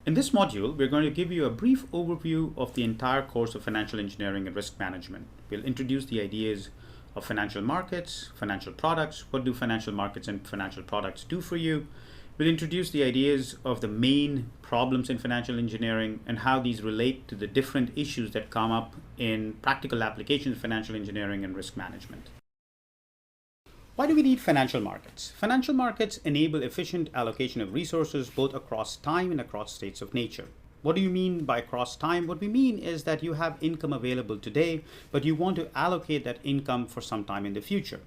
In this module, we're going to give you a brief overview of the entire course of financial engineering and risk management. We'll introduce the ideas of financial markets, financial products, what do financial markets and financial products do for you. We'll introduce the ideas of the main problems in financial engineering and how these relate to the different issues that come up in practical applications of financial engineering and risk management. Why do we need financial markets? Financial markets enable efficient allocation of resources both across time and across states of nature. What do you mean by across time? What we mean is that you have income available today, but you want to allocate that income for some time in the future.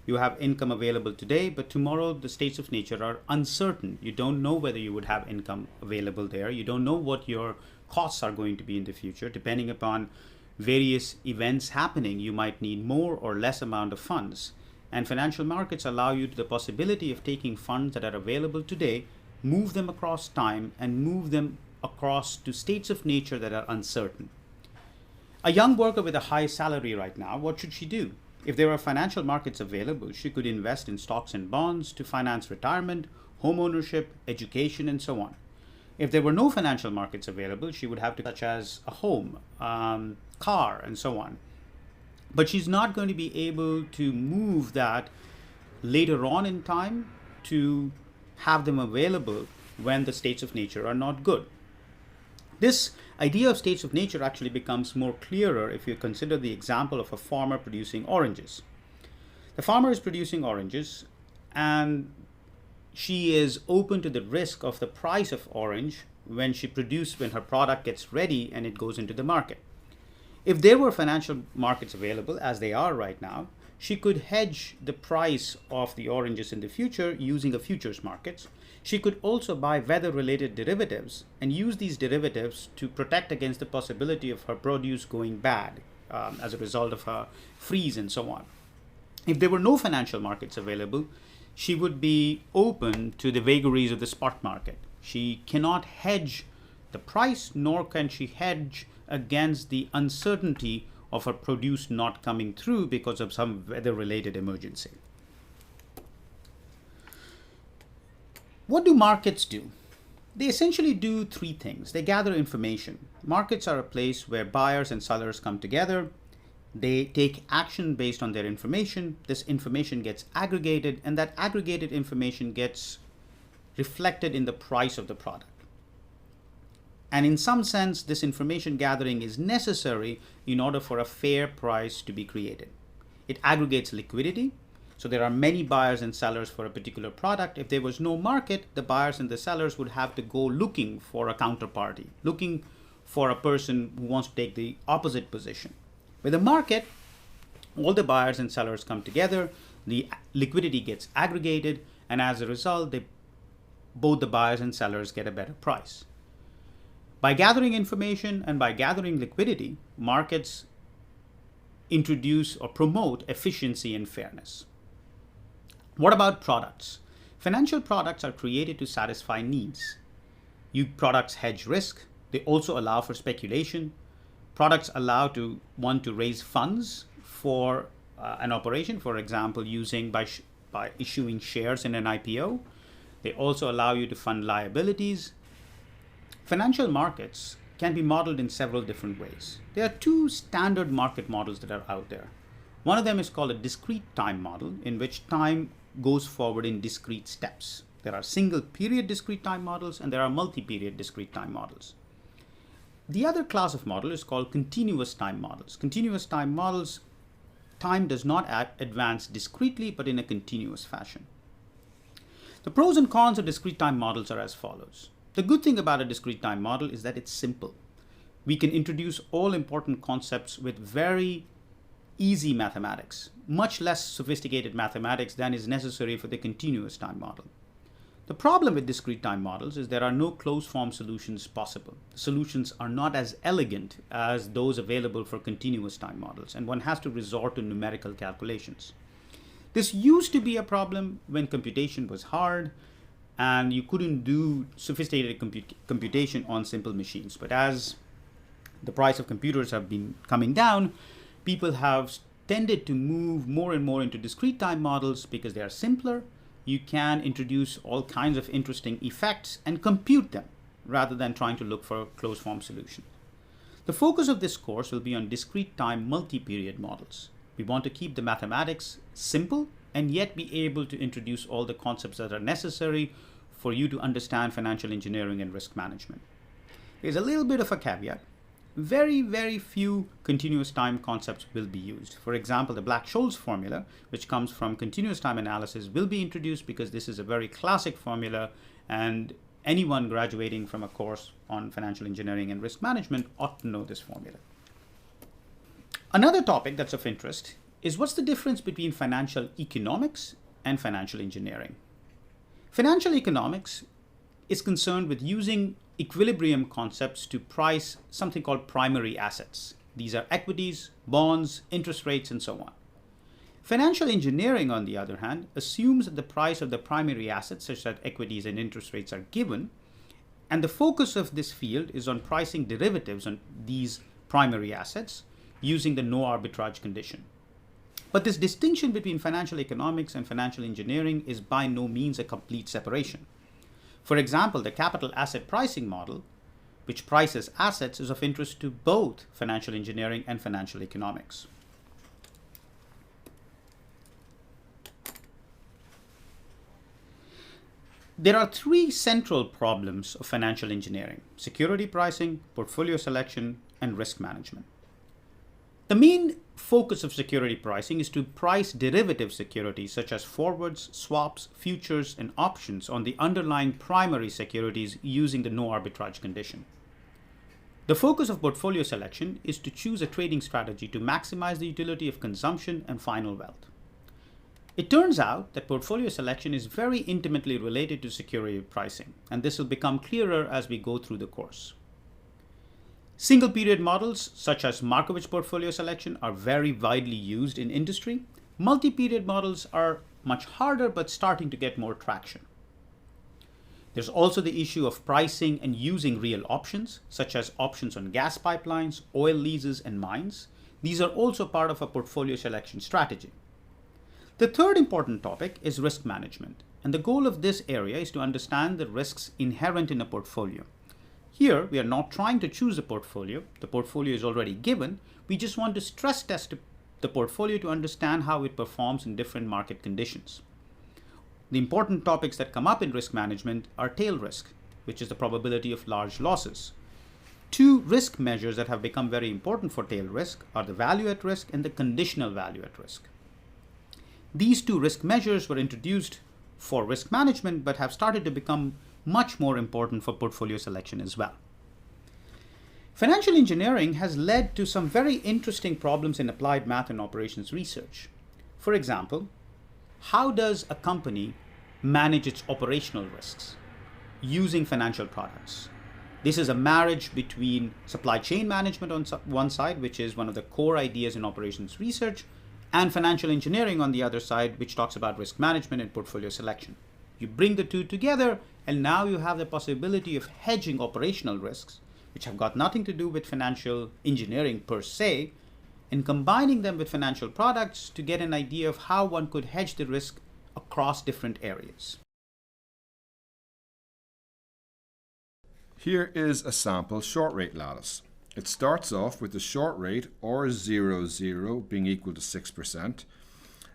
You have income available today, but tomorrow the states of nature are uncertain. You don't know whether you would have income available there. You don't know what your costs are going to be in the future. Depending upon various events happening, you might need more or less amount of funds. And financial markets allow you the possibility of taking funds that are available today, move them across time, and move them across to states of nature that are uncertain. A young worker with a high salary right now, what should she do? If there are financial markets available, she could invest in stocks and bonds to finance retirement, home ownership, education, and so on. If there were no financial markets available, she would have to, such as a home, car, and so on. But she's not going to be able to move that later on in time to have them available when the states of nature are not good. This idea of states of nature actually becomes more clearer if you consider the example of a farmer producing oranges. The farmer is producing oranges and she is open to the risk of the price of orange when her product gets ready and it goes into the market. If there were financial markets available, as they are right now, she could hedge the price of the oranges in the future using a futures markets. She could also buy weather-related derivatives and use these derivatives to protect against the possibility of her produce going bad as a result of a freeze and so on. If there were no financial markets available, she would be open to the vagaries of the spot market. She cannot hedge the price, nor can she hedge against the uncertainty of her produce not coming through because of some weather-related emergency. What do markets do? They essentially do three things. They gather information. Markets are a place where buyers and sellers come together. They take action based on their information. This information gets aggregated, and that aggregated information gets reflected in the price of the product. And in some sense, this information gathering is necessary in order for a fair price to be created. It aggregates liquidity. So there are many buyers and sellers for a particular product. If there was no market, the buyers and the sellers would have to go looking for a counterparty, looking for a person who wants to take the opposite position. With a market, all the buyers and sellers come together, the liquidity gets aggregated, and as a result, both the buyers and sellers get a better price. By gathering information and by gathering liquidity, markets introduce or promote efficiency and fairness. What about products? Financial products are created to satisfy needs. Products hedge risk. They also allow for speculation. Products allow one to raise funds for an operation, for example, by issuing shares in an IPO. They also allow you to fund liabilities. Financial markets can be modeled in several different ways. There are two standard market models that are out there. One of them is called a discrete time model, in which time goes forward in discrete steps. There are single period discrete time models and there are multi-period discrete time models. The other class of model is called continuous time models. Continuous time models, time does not advance discretely but in a continuous fashion. The pros and cons of discrete time models are as follows. The good thing about a discrete time model is that it's simple. We can introduce all important concepts with very easy mathematics, much less sophisticated mathematics than is necessary for the continuous time model. The problem with discrete time models is there are no closed form solutions possible. The solutions are not as elegant as those available for continuous time models, and one has to resort to numerical calculations. This used to be a problem when computation was hard and you couldn't do sophisticated computation on simple machines. But as the price of computers have been coming down, people have tended to move more and more into discrete time models because they are simpler. You can introduce all kinds of interesting effects and compute them rather than trying to look for a closed form solution. The focus of this course will be on discrete time multi-period models. We want to keep the mathematics simple and yet be able to introduce all the concepts that are necessary for you to understand financial engineering and risk management. There's a little bit of a caveat. Very, very few continuous time concepts will be used. For example, the Black-Scholes formula, which comes from continuous time analysis, will be introduced because this is a very classic formula, and anyone graduating from a course on financial engineering and risk management ought to know this formula. Another topic that's of interest is what's the difference between financial economics and financial engineering. Financial economics is concerned with using equilibrium concepts to price something called primary assets. These are equities, bonds, interest rates, and so on. Financial engineering, on the other hand, assumes that the price of the primary assets, such that equities and interest rates, are given, and the focus of this field is on pricing derivatives on these primary assets using the no arbitrage condition. But this distinction between financial economics and financial engineering is by no means a complete separation. For example, the capital asset pricing model, which prices assets, is of interest to both financial engineering and financial economics. There are three central problems of financial engineering: security pricing, portfolio selection, and risk management. The main focus of security pricing is to price derivative securities such as forwards, swaps, futures, and options on the underlying primary securities using the no arbitrage condition. The focus of portfolio selection is to choose a trading strategy to maximize the utility of consumption and final wealth. It turns out that portfolio selection is very intimately related to security pricing, and this will become clearer as we go through the course. Single period models such as Markovitch portfolio selection are very widely used in industry. Multi-period models are much harder but starting to get more traction. There's also the issue of pricing and using real options, such as options on gas pipelines, oil leases, and mines. These are also part of a portfolio selection strategy. The third important topic is risk management, and the goal of this area is to understand the risks inherent in a portfolio. Here, we are not trying to choose a portfolio. The portfolio is already given. We just want to stress test the portfolio to understand how it performs in different market conditions. The important topics that come up in risk management are tail risk, which is the probability of large losses. Two risk measures that have become very important for tail risk are the value at risk and the conditional value at risk. These two risk measures were introduced for risk management but have started to become much more important for portfolio selection as well. Financial engineering has led to some very interesting problems in applied math and operations research. For example, how does a company manage its operational risks using financial products? This is a marriage between supply chain management on one side, which is one of the core ideas in operations research, and financial engineering on the other side, which talks about risk management and portfolio selection. You bring the two together, and now you have the possibility of hedging operational risks, which have got nothing to do with financial engineering per se, and combining them with financial products to get an idea of how one could hedge the risk across different areas. Here is a sample short rate lattice. It starts off with the short rate, or 0, 0, being equal to 6%.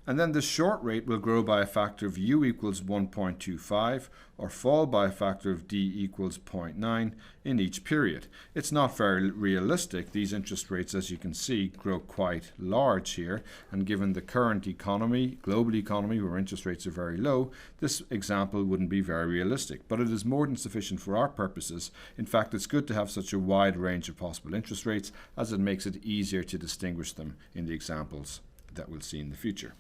And then the short rate will grow by a factor of u equals 1.25 or fall by a factor of d equals 0.9 in each period. It's not very realistic. These interest rates, as you can see, grow quite large here, and given the current economy, global economy, where interest rates are very low, this example wouldn't be very realistic. But it is more than sufficient for our purposes. In fact, it's good to have such a wide range of possible interest rates, as it makes it easier to distinguish them in the examples that we'll see in the future.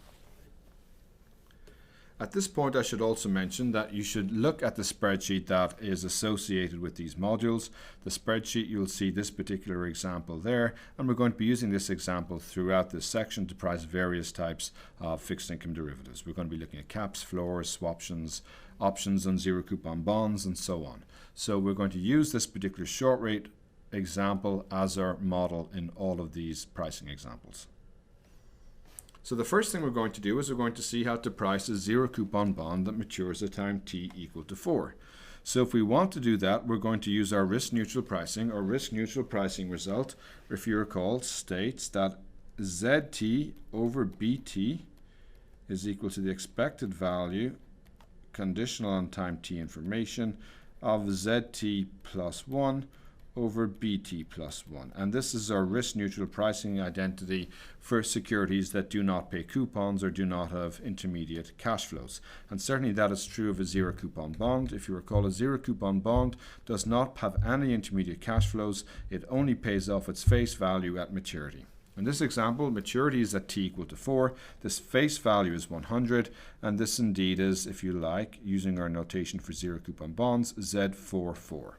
At this point, I should also mention that you should look at the spreadsheet that is associated with these modules. The spreadsheet, you'll see this particular example there, and we're going to be using this example throughout this section to price various types of fixed income derivatives. We're going to be looking at caps, floors, swaptions, options on zero coupon bonds, and so on. So we're going to use this particular short rate example as our model in all of these pricing examples. So the first thing we're going to do is we're going to see how to price a zero coupon bond that matures at time t equal to 4. So if we want to do that, we're going to use our risk-neutral pricing. Our risk-neutral pricing result, if you recall, states that ZT over BT is equal to the expected value, conditional on time t information, of ZT plus 1 over BT plus 1. And this is our risk-neutral pricing identity for securities that do not pay coupons or do not have intermediate cash flows. And certainly that is true of a zero coupon bond. If you recall, a zero coupon bond does not have any intermediate cash flows. It only pays off its face value at maturity. In this example, maturity is at t equal to 4. This face value is 100, and this indeed is, if you like, using our notation for zero coupon bonds, Z44.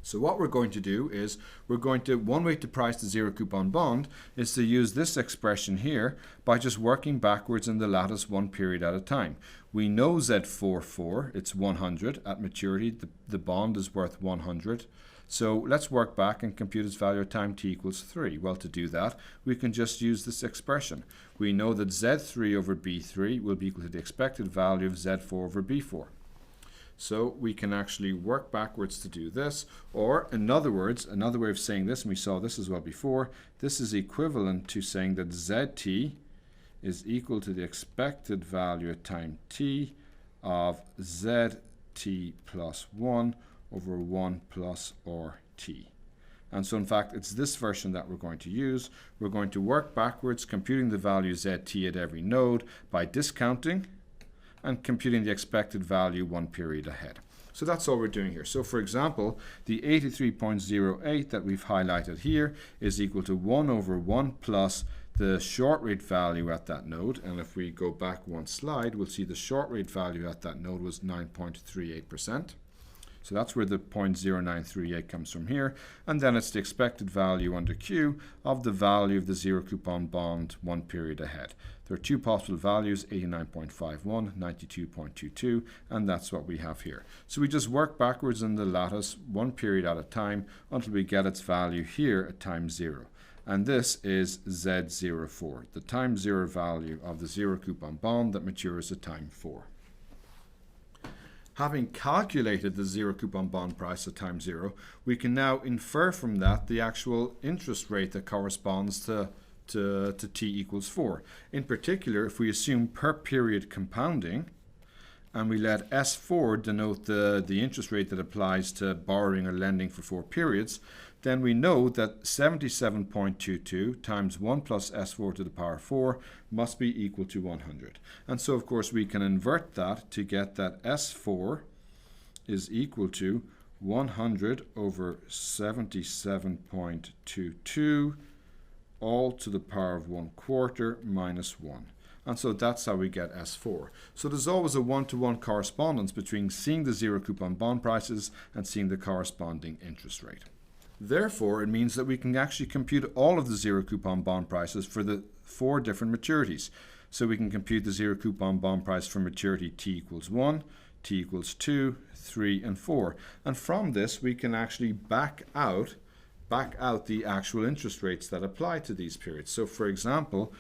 So what we're going to do is one way to price the zero coupon bond is to use this expression here by just working backwards in the lattice one period at a time. We know Z44, it's 100 at maturity. The bond is worth 100. So let's work back and compute its value at time t equals 3. Well, to do that, we can just use this expression. We know that Z3 over B3 will be equal to the expected value of Z4 over B4. So we can actually work backwards to do this, or in other words, another way of saying this, and we saw this as well before, this is equivalent to saying that ZT is equal to the expected value at time t of ZT plus 1 over 1 plus or t. And so in fact, it's this version that we're going to use. We're going to work backwards, computing the value ZT at every node by discounting and computing the expected value one period ahead. So that's all we're doing here. So for example, the 83.08 that we've highlighted here is equal to 1 over 1 plus the short rate value at that node. And if we go back one slide, we'll see the short rate value at that node was 9.38%. So that's where the 0.0938 comes from here. And then it's the expected value under Q of the value of the zero coupon bond one period ahead. There are two possible values, 89.51, 92.22, and that's what we have here. So we just work backwards in the lattice one period at a time until we get its value here at time 0. And this is Z04, the time 0 value of the zero coupon bond that matures at time 4. Having calculated the zero coupon bond price at time 0, we can now infer from that the actual interest rate that corresponds to t equals 4. In particular, if we assume per period compounding, and we let S4 denote the interest rate that applies to borrowing or lending for 4 periods, then we know that 77.22 times 1 plus S4 to the power 4 must be equal to 100. And so, of course, we can invert that to get that S4 is equal to 100 over 77.22 all to the power of 1/4 minus 1. And so that's how we get S4. So there's always a one-to-one correspondence between seeing the zero coupon bond prices and seeing the corresponding interest rate. Therefore, it means that we can actually compute all of the zero coupon bond prices for the 4 different maturities. So we can compute the zero coupon bond price for maturity t equals 1, t equals 2, 3, and 4. And from this, we can actually back out the actual interest rates that apply to these periods. So for example,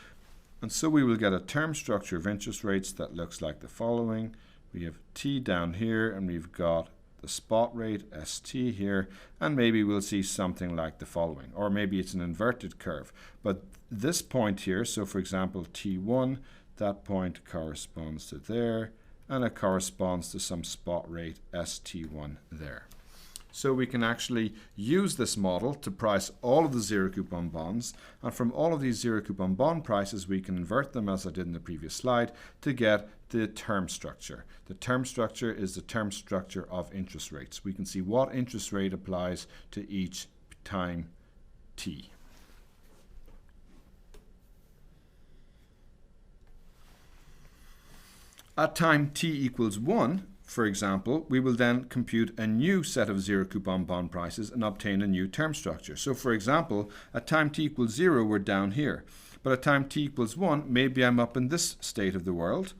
and so we will get a term structure of interest rates that looks like the following. We have t down here, and we've got the spot rate, ST here, and maybe we'll see something like the following, or maybe it's an inverted curve. But this point here, so for example, T1, that point corresponds to there, and it corresponds to some spot rate ST1 there. So we can actually use this model to price all of the zero coupon bonds, and from all of these zero coupon bond prices we can invert them, as I did in the previous slide, to get the term structure. The term structure is the term structure of interest rates. We can see what interest rate applies to each time t. At time t equals 1, for example, we will then compute a new set of zero coupon bond prices and obtain a new term structure. So for example, at time t equals 0, we're down here. But at time t equals 1, maybe I'm up in this state of the world.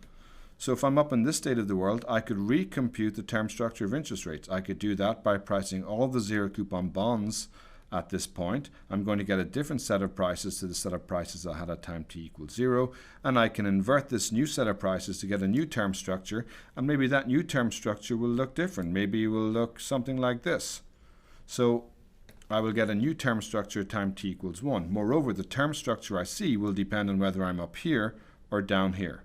So if I'm up in this state of the world, I could recompute the term structure of interest rates. I could do that by pricing all of the zero coupon bonds at this point, I'm going to get a different set of prices to the set of prices I had at time t equals 0, and I can invert this new set of prices to get a new term structure, and maybe that new term structure will look different. Maybe it will look something like this. So I will get a new term structure at time t equals 1. Moreover, the term structure I see will depend on whether I'm up here or down here.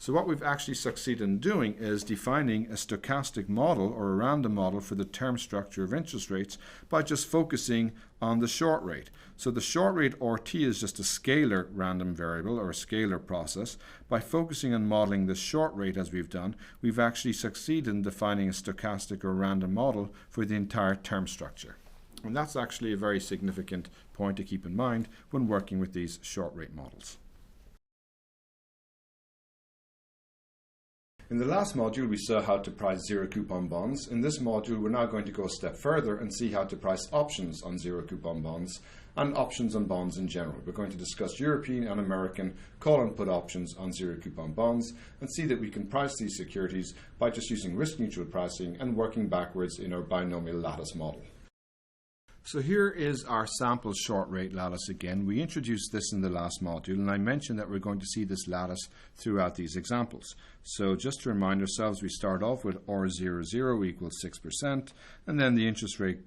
So what we've actually succeeded in doing is defining a stochastic model or a random model for the term structure of interest rates by just focusing on the short rate. So the short rate RT is just a scalar random variable or a scalar process. By focusing on modeling the short rate as we've done, we've actually succeeded in defining a stochastic or random model for the entire term structure. And that's actually a very significant point to keep in mind when working with these short rate models. In the last module, we saw how to price zero coupon bonds. In this module, we're now going to go a step further and see how to price options on zero coupon bonds and options on bonds in general. We're going to discuss European and American call and put options on zero coupon bonds and see that we can price these securities by just using risk neutral pricing and working backwards in our binomial lattice model. So here is our sample short rate lattice again. We introduced this in the last module, and I mentioned that we're going to see this lattice throughout these examples. So just to remind ourselves, we start off with R00 equals 6%, and then the interest rate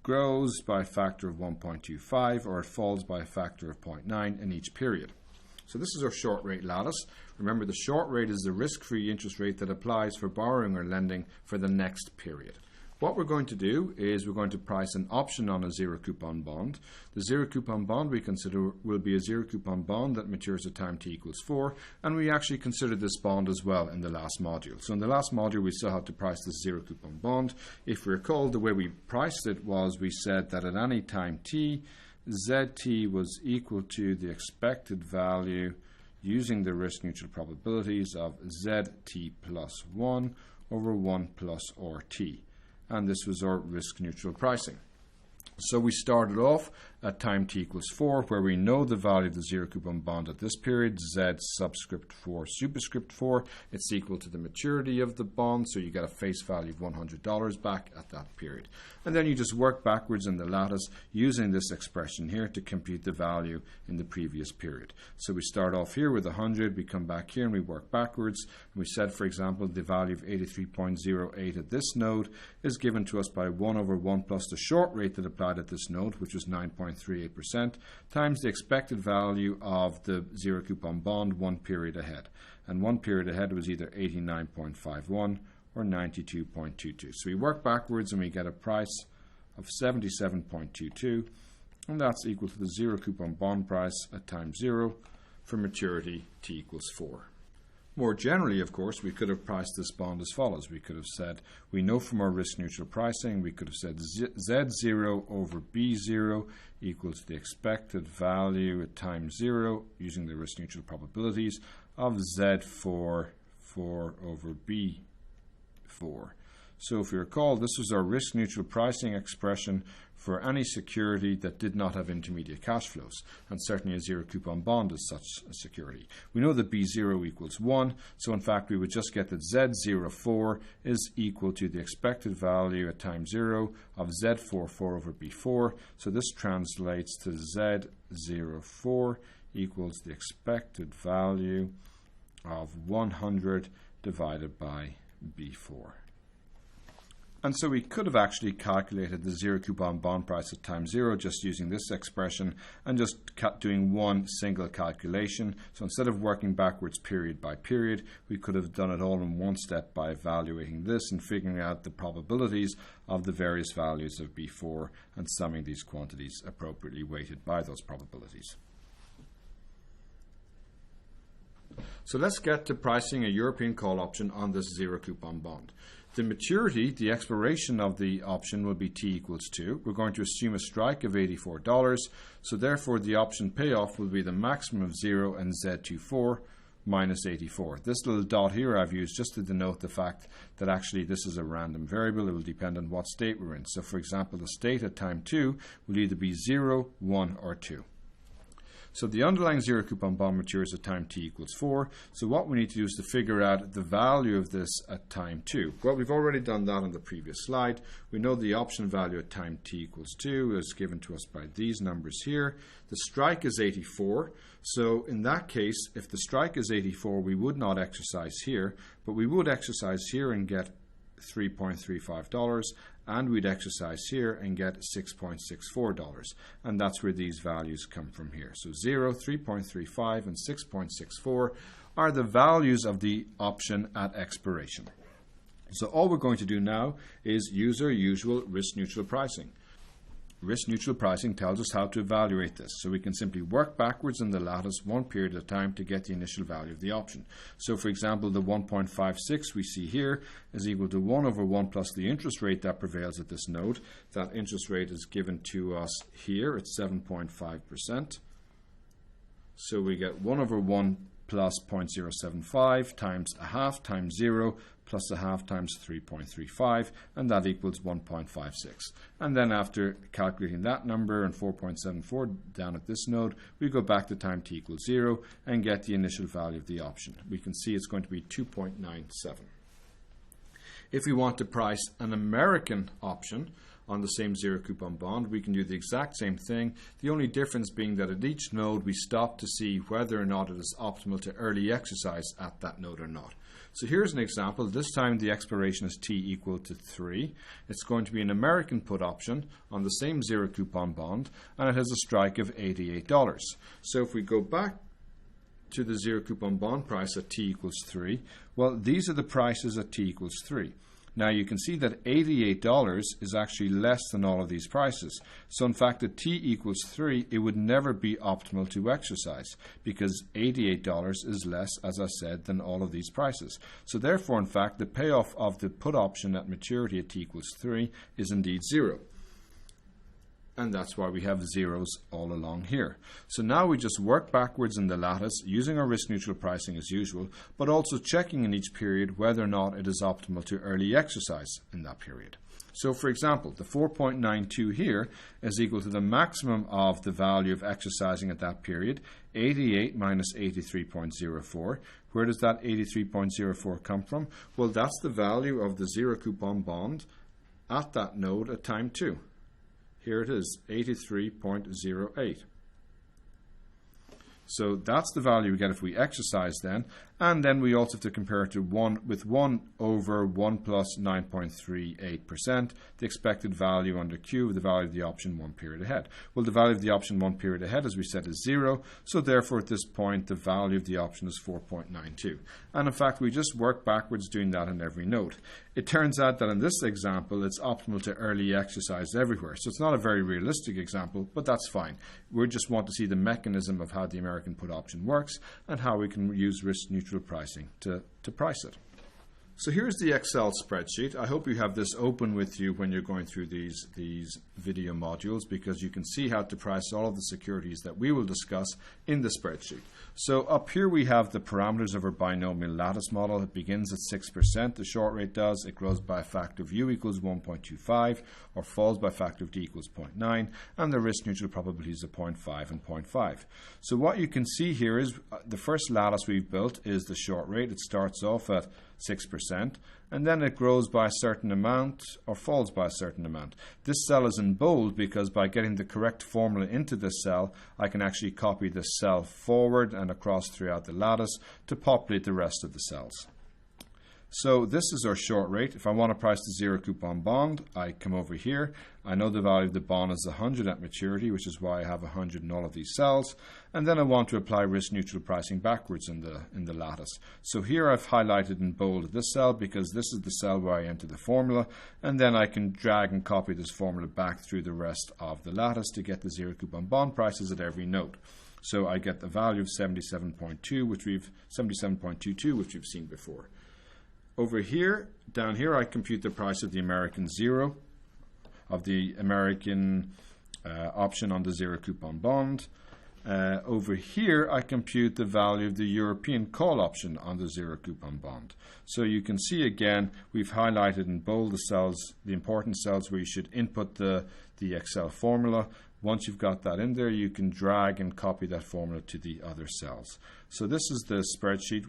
grows by a factor of 1.25, or it falls by a factor of 0.9 in each period. So this is our short rate lattice. Remember, the short rate is the risk-free interest rate that applies for borrowing or lending for the next period. What we're going to do is we're going to price an option on a zero coupon bond. The zero coupon bond we consider will be a zero coupon bond that matures at time t equals 4, and we actually considered this bond as well in the last module. So in the last module we saw how to price this zero coupon bond. If we recall, the way we priced it was we said that at any time t, ZT was equal to the expected value using the risk neutral probabilities of ZT plus 1 over 1 plus RT. And this was our risk neutral pricing. So we started off at time t equals 4, where we know the value of the zero coupon bond at this period, Z subscript 4 superscript 4. It's equal to the maturity of the bond, so you get a face value of $100 back at that period. And then you just work backwards in the lattice using this expression here to compute the value in the previous period. So we start off here with 100, we come back here and we work backwards. And we said, for example, the value of 83.08 at this node is given to us by 1 over 1 plus the short rate that applied at this node, which was 9.38%, times the expected value of the zero coupon bond 1 period ahead. And 1 period ahead was either 89.51 or 92.22. So we work backwards and we get a price of 77.22, and that's equal to the zero coupon bond price at time 0 for maturity t equals 4. More generally, of course, we could have priced this bond as follows. We could have said, we know from our risk neutral pricing, we could have said Z0 over B0 equals the expected value at time 0 using the risk neutral probabilities of Z4 over B4. So if you recall, this was our risk neutral pricing expression for any security that did not have intermediate cash flows, and certainly a zero coupon bond is such a security. We know that B0 equals 1, so in fact we would just get that Z04 is equal to the expected value at time 0 of Z44 over B4. So this translates to Z04 equals the expected value of 100 divided by B4. And so we could have actually calculated the zero coupon bond price at time 0 just using this expression and just doing one single calculation. So instead of working backwards period by period, we could have done it all in one step by evaluating this and figuring out the probabilities of the various values of B4 and summing these quantities appropriately weighted by those probabilities. So let's get to pricing a European call option on this zero coupon bond. The maturity, the expiration of the option will be t equals 2. We're going to assume a strike of $84, so therefore the option payoff will be the maximum of 0 and Z24 minus 84. This little dot here I've used just to denote the fact that actually this is a random variable. It will depend on what state we're in. So for example, the state at time 2 will either be 0, 1 or 2. So the underlying zero coupon bond matures at time t equals 4. So what we need to do is to figure out the value of this at time 2. Well, we've already done that on the previous slide. We know the option value at time t equals 2 is given to us by these numbers here. The strike is 84. So in that case, if the strike is 84, we would not exercise here, but we would exercise here and get $3.35, and we'd exercise here and get $6.64, and that's where these values come from here. So 0, 3.35, and 6.64 are the values of the option at expiration. So all we're going to do now is use our usual risk-neutral pricing. Risk-neutral pricing tells us how to evaluate this. So we can simply work backwards in the lattice one period at a time to get the initial value of the option. So for example, the 1.56 we see here is equal to 1 over 1 plus the interest rate that prevails at this node. That interest rate is given to us here at 7.5%. So we get 1 over 1 plus 0.075 times a half times 0 plus a half times 3.35, and that equals 1.56. And then after calculating that number and 4.74 down at this node, we go back to time t equals 0 and get the initial value of the option. We can see it's going to be 2.97. If we want to price an American option on the same zero coupon bond, we can do the exact same thing, the only difference being that at each node we stop to see whether or not it is optimal to early exercise at that node or not. So here's an example. This time the expiration is t equal to 3. It's going to be an American put option on the same zero coupon bond, and it has a strike of $88. So if we go back to the zero coupon bond price at t equals 3, well, these are the prices at t equals 3. Now you can see that $88 is actually less than all of these prices. So in fact at t equals 3, it would never be optimal to exercise because $88 is less, as I said, than all of these prices. So therefore, in fact, the payoff of the put option at maturity at t equals 3 is indeed 0. And that's why we have zeros all along here. So now we just work backwards in the lattice using our risk-neutral pricing as usual, but also checking in each period whether or not it is optimal to early exercise in that period. So for example, the 4.92 here is equal to the maximum of the value of exercising at that period, 88 minus 83.04. Where does that 83.04 come from? Well, that's the value of the zero coupon bond at that node at time 2. Here it is, 83.08. So that's the value we get if we exercise then. And then we also have to compare it to 1 over 1 plus 9.38%, the expected value under Q of the value of the option 1 period ahead. Well, the value of the option 1 period ahead, as we said, is 0. So therefore, at this point, the value of the option is 4.92. And in fact, we just work backwards doing that in every node. It turns out that in this example, it's optimal to early exercise everywhere. So it's not a very realistic example, but that's fine. We just want to see the mechanism of how the American put option works and how we can use risk-neutral pricing to price it. So here's the Excel spreadsheet. I hope you have this open with you when you're going through these video modules, because you can see how to price all of the securities that we will discuss in the spreadsheet. So up here we have the parameters of our binomial lattice model. It begins at 6%, the short rate does. It grows by a factor of u equals 1.25, or falls by a factor of d equals 0.9, and the risk neutral probabilities of 0.5 and 0.5. So what you can see here is the first lattice we've built is the short rate. It starts off at 6%, and then it grows by a certain amount or falls by a certain amount. This cell is in bold because by getting the correct formula into this cell, I can actually copy this cell forward and across throughout the lattice to populate the rest of the cells. So this is our short rate. If I want to price the zero coupon bond, I come over here. I know the value of the bond is 100 at maturity, which is why I have 100 in all of these cells. And then I want to apply risk neutral pricing backwards in the lattice. So here I've highlighted in bold this cell because this is the cell where I enter the formula, and then I can drag and copy this formula back through the rest of the lattice to get the zero coupon bond prices at every node. So I get the value of 77.22, which we've seen before. Over here, down here, I compute the price of the American zero, of the American option on the zero coupon bond. Over here, I compute the value of the European call option on the zero coupon bond. So you can see again, we've highlighted in bold the cells, the important cells where you should input the Excel formula. Once you've got that in there, you can drag and copy that formula to the other cells. So this is the spreadsheet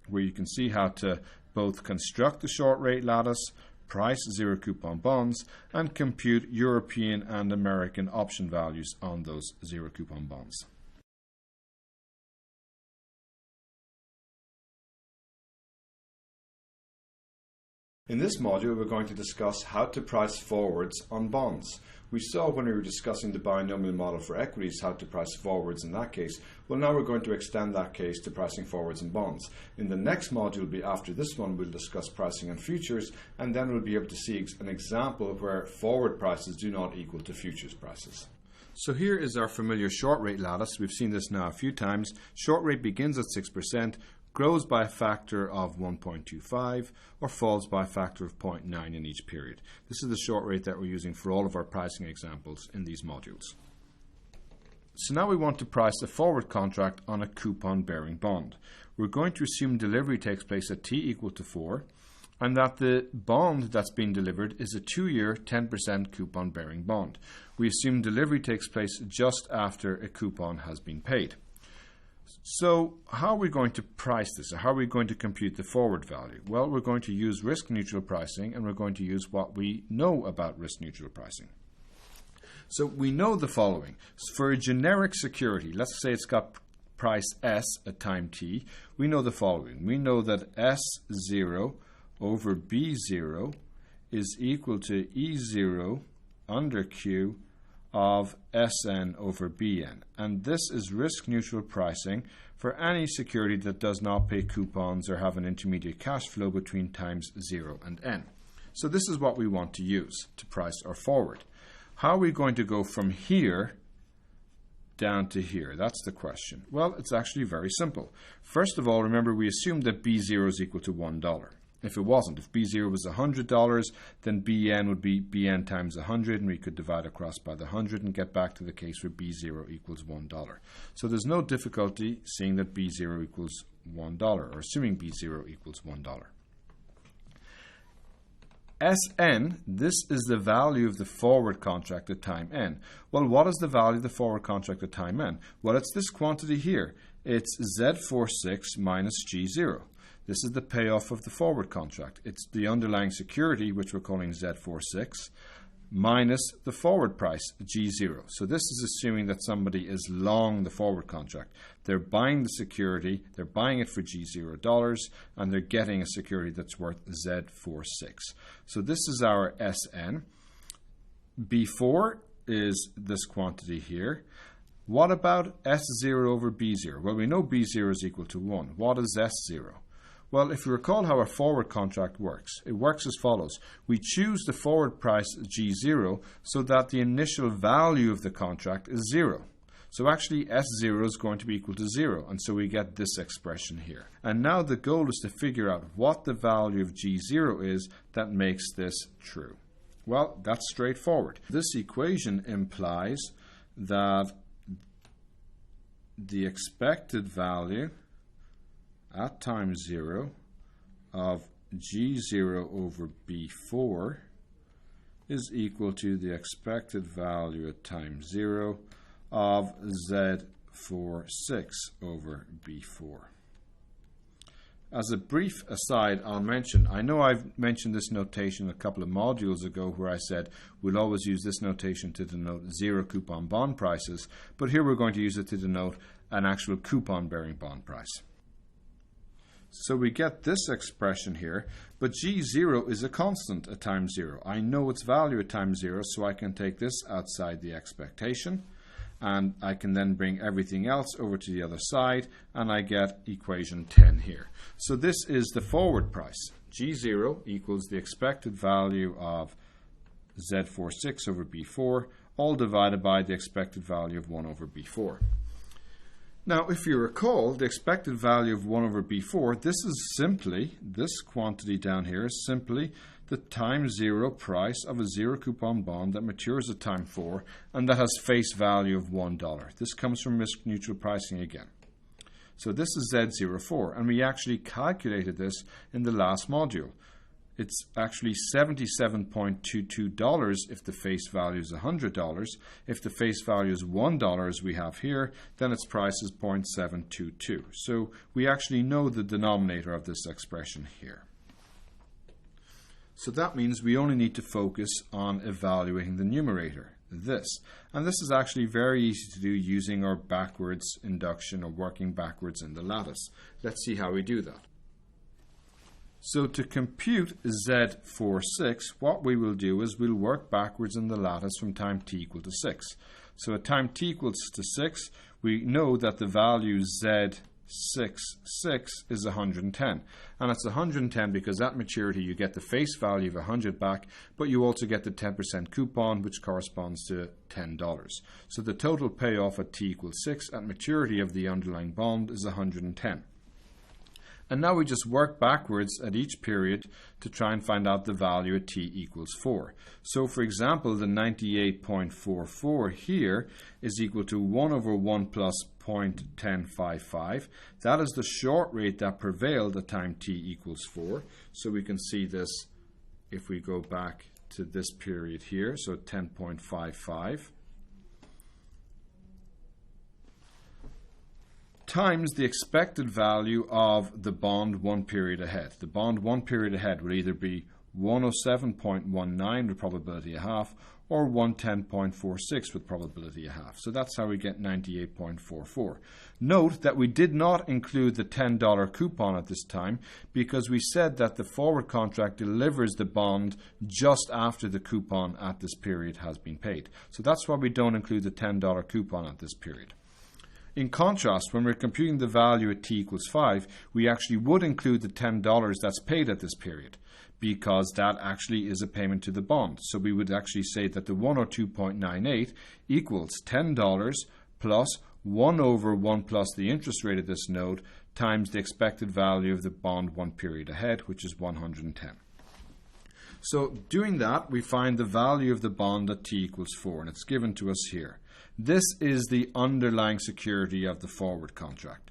where you can see how to both construct the short rate lattice, price zero coupon bonds, and compute European and American option values on those zero coupon bonds. In this module, we're going to discuss how to price forwards on bonds. We saw when we were discussing the binomial model for equities how to price forwards in that case. Well, now we're going to extend that case to pricing forwards in bonds. In the next module, after this one, we'll discuss pricing on futures, and then we'll be able to see an example where forward prices do not equal to futures prices. So here is our familiar short rate lattice. We've seen this now a few times. Short rate begins at 6%, grows by a factor of 1.25 or falls by a factor of 0.9 in each period. This is the short rate that we're using for all of our pricing examples in these modules. So now we want to price a forward contract on a coupon bearing bond. We're going to assume delivery takes place at t equal to 4 and that the bond that's being delivered is a 2-year 10% coupon bearing bond. We assume delivery takes place just after a coupon has been paid. So how are we going to price this? How are we going to compute the forward value? Well, we're going to use risk neutral pricing, and we're going to use what we know about risk neutral pricing. So we know the following. For a generic security, let's say it's got price S at time t, we know the following. We know that S0 over B0 is equal to E0 under Q of Sn over Bn, and this is risk neutral pricing for any security that does not pay coupons or have an intermediate cash flow between times 0 and n. So this is what we want to use to price our forward. How are we going to go from here down to here? That's the question. Well, it's actually very simple. First of all, remember we assumed that B0 is equal to $1. If it wasn't, if B0 was $100, then Bn would be Bn times 100, and we could divide across by the 100 and get back to the case where B0 equals $1. So there's no difficulty seeing that B0 equals $1, or assuming B0 equals $1. Sn, this is the value of the forward contract at time n. Well, what is the value of the forward contract at time n? Well, it's this quantity here. It's Z46 minus G0. This is the payoff of the forward contract. It's the underlying security, which we're calling Z46, minus the forward price, G0. So this is assuming that somebody is long the forward contract. They're buying the security, they're buying it for G0, and they're getting a security that's worth Z46. So this is our Sn. B4 is this quantity here. What about S0 over B0? Well, we know B0 is equal to 1. What is S0? Well, if you recall how our forward contract works, it works as follows. We choose the forward price G0 so that the initial value of the contract is 0. So actually S0 is going to be equal to 0, and so we get this expression here. And now the goal is to figure out what the value of G0 is that makes this true. Well, that's straightforward. This equation implies that the expected value at time 0 of G0 over B4 is equal to the expected value at time 0 of Z46 over B4. As a brief aside, I'll mention, I know I've mentioned this notation a couple of modules ago where I said we'll always use this notation to denote zero coupon bond prices, but here we're going to use it to denote an actual coupon bearing bond price. So we get this expression here, but G0 is a constant at time 0. I know its value at time 0, so I can take this outside the expectation, and I can then bring everything else over to the other side, and I get equation 10 here. So this is the forward price. G0 equals the expected value of Z46 over B4, all divided by the expected value of 1 over B4. Now, if you recall, the expected value of 1 over B4, this is simply, this quantity down here is simply the time 0 price of a zero coupon bond that matures at time 4 and that has face value of $1. This comes from risk neutral pricing again. So this is Z04, and we actually calculated this in the last module. it's actually $77.22 if the face value is $100. If the face value is $1 as we have here, then its price is 0.722. So we actually know the denominator of this expression here. So that means we only need to focus on evaluating the numerator, this. And this is actually very easy to do using our backwards induction or working backwards in the lattice. Let's see how we do that. So to compute Z46, what we will do is we'll work backwards in the lattice from time t equal to 6. So at time t equals to 6, we know that the value Z66 is 110. And it's 110 because at maturity you get the face value of 100 back, but you also get the 10% coupon, which corresponds to $10. So the total payoff at t equals 6 at maturity of the underlying bond is 110. And now we just work backwards at each period to try and find out the value at t equals 4. So for example, the 98.44 here is equal to 1 over 1 plus 0.1055. That is the short rate that prevailed at time t equals 4. So we can see this if we go back to this period here, so 10.55. Times the expected value of the bond 1 period ahead. The bond 1 period ahead will either be 107.19 with probability a half or 110.46 with probability a half. So that's how we get 98.44. Note that we did not include the $10 coupon at this time because we said that the forward contract delivers the bond just after the coupon at this period has been paid. So that's why we don't include the $10 coupon at this period. In contrast, when we're computing the value at t equals 5, we actually would include the $10 that's paid at this period because that actually is a payment to the bond. So we would actually say that the 102.98 equals $10 plus 1 over 1 plus the interest rate of this note times the expected value of the bond 1 period ahead, which is 110. So doing that, we find the value of the bond at t equals 4, and it's given to us here. This is the underlying security of the forward contract.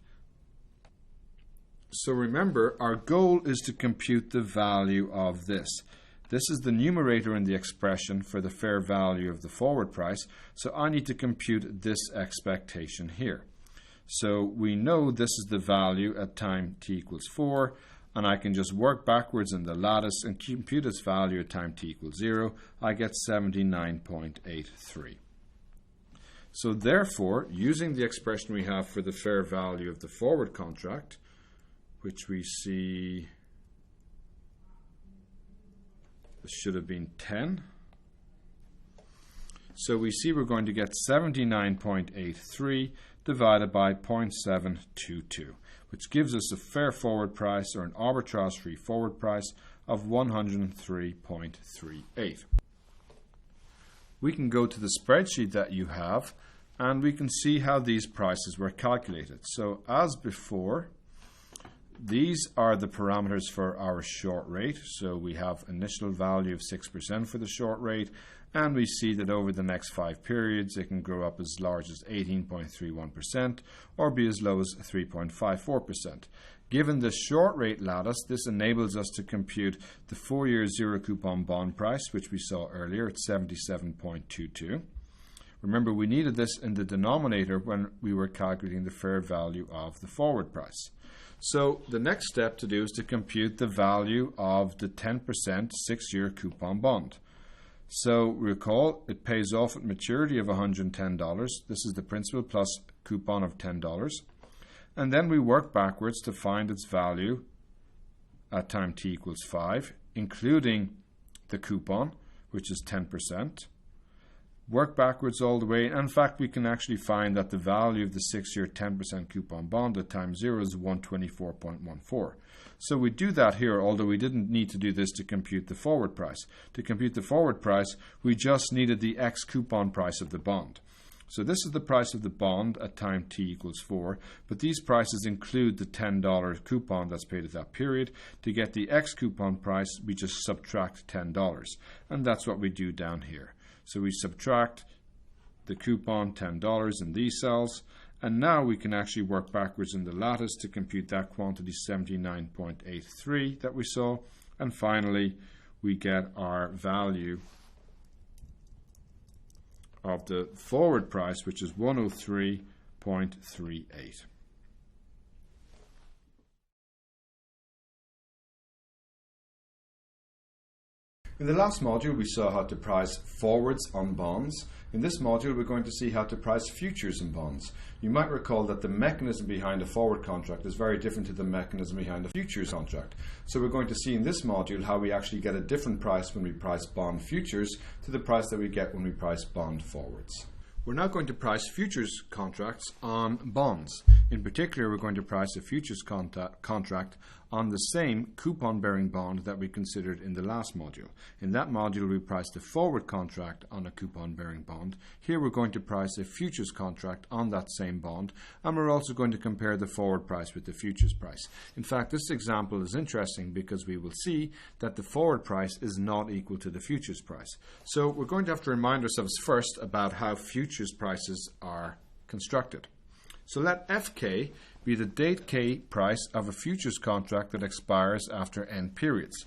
So remember, our goal is to compute the value of this. This is the numerator in the expression for the fair value of the forward price, so I need to compute this expectation here. So we know this is the value at time t equals 4, and I can just work backwards in the lattice and compute its value at time t equals 0. I get 79.83. So therefore, using the expression we have for the fair value of the forward contract, which we see, this should have been 10. So we see we're going to get 79.83 divided by 0.722, which gives us a fair forward price or an arbitrage-free forward price of 103.38. We can go to the spreadsheet that you have and we can see how these prices were calculated. So as before, these are the parameters for our short rate. So we have initial value of 6% for the short rate, and we see that over the next 5 periods it can grow up as large as 18.31% or be as low as 3.54%. Given the short rate lattice, this enables us to compute the 4-year zero coupon bond price, which we saw earlier at 77.22. Remember, we needed this in the denominator when we were calculating the fair value of the forward price. So the next step to do is to compute the value of the 10% 6-year coupon bond. So recall, it pays off at maturity of $110. This is the principal plus coupon of $10. And then we work backwards to find its value at time t equals 5, including the coupon, which is 10%. Work backwards all the way. In fact, we can actually find that the value of the 6-year 10% coupon bond at time 0 is 124.14. So we do that here, although we didn't need to do this to compute the forward price. To compute the forward price, we just needed the X coupon price of the bond. So this is the price of the bond at time t equals 4, but these prices include the $10 coupon that's paid at that period. To get the X coupon price, we just subtract $10, and that's what we do down here. So we subtract the coupon $10 in these cells, and now we can actually work backwards in the lattice to compute that quantity 79.83 that we saw, And finally, we get our value of the forward price, which is 103.38. In the last module, we saw how to price forwards on bonds. In this module, we're going to see how to price futures in bonds. You might recall that the mechanism behind a forward contract is very different to the mechanism behind a futures contract. So we're going to see in this module how we actually get a different price when we price bond futures to the price that we get when we price bond forwards. We're now going to price futures contracts on bonds. In particular, we're going to price a futures contract on the same coupon-bearing bond that we considered in the last module. In that module, we priced a forward contract on a coupon-bearing bond. Here, we're going to price a futures contract on that same bond, and we're also going to compare the forward price with the futures price. In fact, this example is interesting because we will see that the forward price is not equal to the futures price. So we're going to have to remind ourselves first about how futures prices are constructed. So let Fk be the date k price of a futures contract that expires after n periods.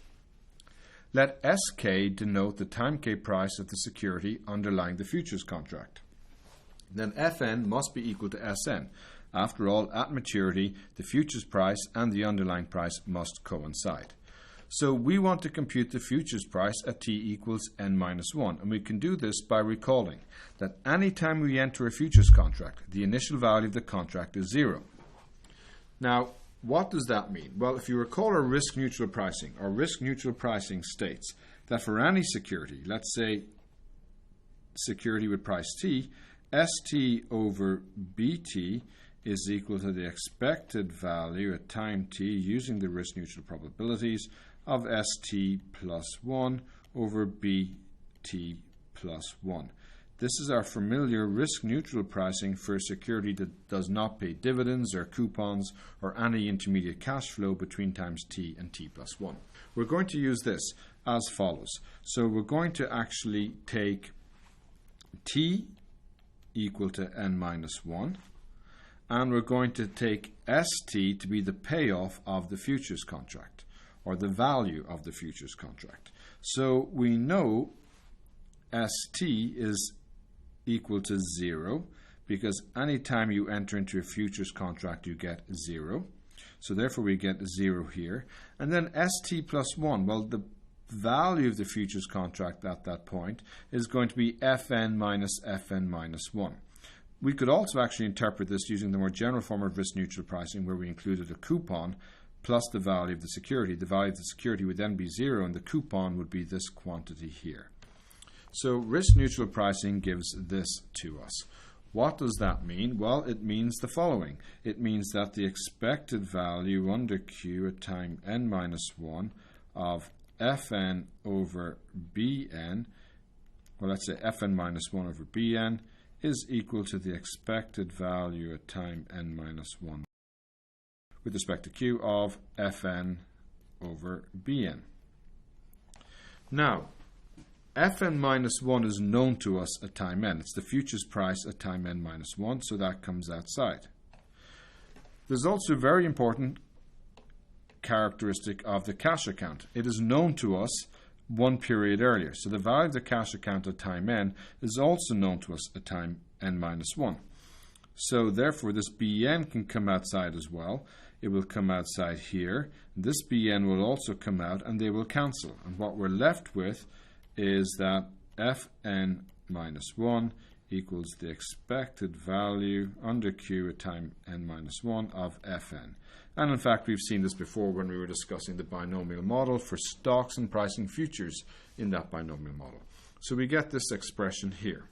Let Sk denote the time k price of the security underlying the futures contract. Then Fn must be equal to Sn. After all, at maturity, the futures price and the underlying price must coincide. So we want to compute the futures price at t equals n minus 1, and we can do this by recalling that any time we enter a futures contract, the initial value of the contract is 0. Now, what does that mean? Well, if you recall our risk-neutral pricing states that for any security, let's say security with price t, St over Bt is equal to the expected value at time t using the risk-neutral probabilities of St plus 1 over Bt plus 1. This is our familiar risk-neutral pricing for a security that does not pay dividends or coupons or any intermediate cash flow between times t and t plus 1. We're going to use this as follows. So we're going to actually take t equal to n minus 1, and we're going to take St to be the payoff of the futures contract, or the value of the futures contract. So we know St is equal to 0 because any time you enter into a futures contract you get 0. So therefore we get 0 here. And then St plus 1, well, the value of the futures contract at that point is going to be Fn minus 1. We could also actually interpret this using the more general form of risk-neutral pricing where we included a coupon plus the value of the security. The value of the security would then be 0 and the coupon would be this quantity here. So risk-neutral pricing gives this to us. What does that mean? Well, it means the following. It means that the expected value under Q at time n minus 1 of Fn over Bn, well, let's say Fn minus 1 over Bn, is equal to the expected value at time n minus 1 with respect to Q of Fn over Bn. Now, Fn minus 1 is known to us at time n. It's the futures price at time n minus 1, so that comes outside. There's also a very important characteristic of the cash account. It is known to us one period earlier. So the value of the cash account at time n is also known to us at time n minus 1. So therefore this Bn can come outside as well. It will come outside here. This Bn will also come out and they will cancel. And what we're left with is that Fn minus 1 equals the expected value under Q at time n minus 1 of Fn. And in fact, we've seen this before when we were discussing the binomial model for stocks and pricing futures in that binomial model. So we get this expression here.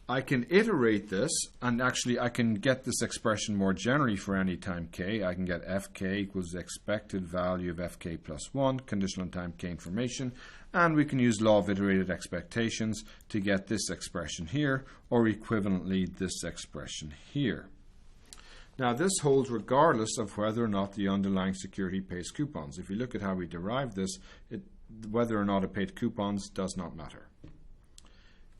I can iterate this, and actually I can get this expression more generally for any time k. I can get Fk equals the expected value of Fk plus 1, conditional on time k information, and we can use law of iterated expectations to get this expression here, or equivalently this expression here. Now this holds regardless of whether or not the underlying security pays coupons. If you look at how we derive this, whether or not it paid coupons does not matter.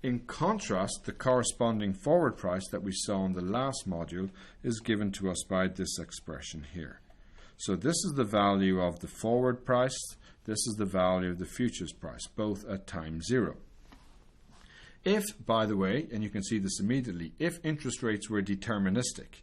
In contrast, the corresponding forward price that we saw in the last module is given to us by this expression here. So this is the value of the forward price, this is the value of the futures price, both at time 0. If, by the way, and you can see this immediately, if interest rates were deterministic,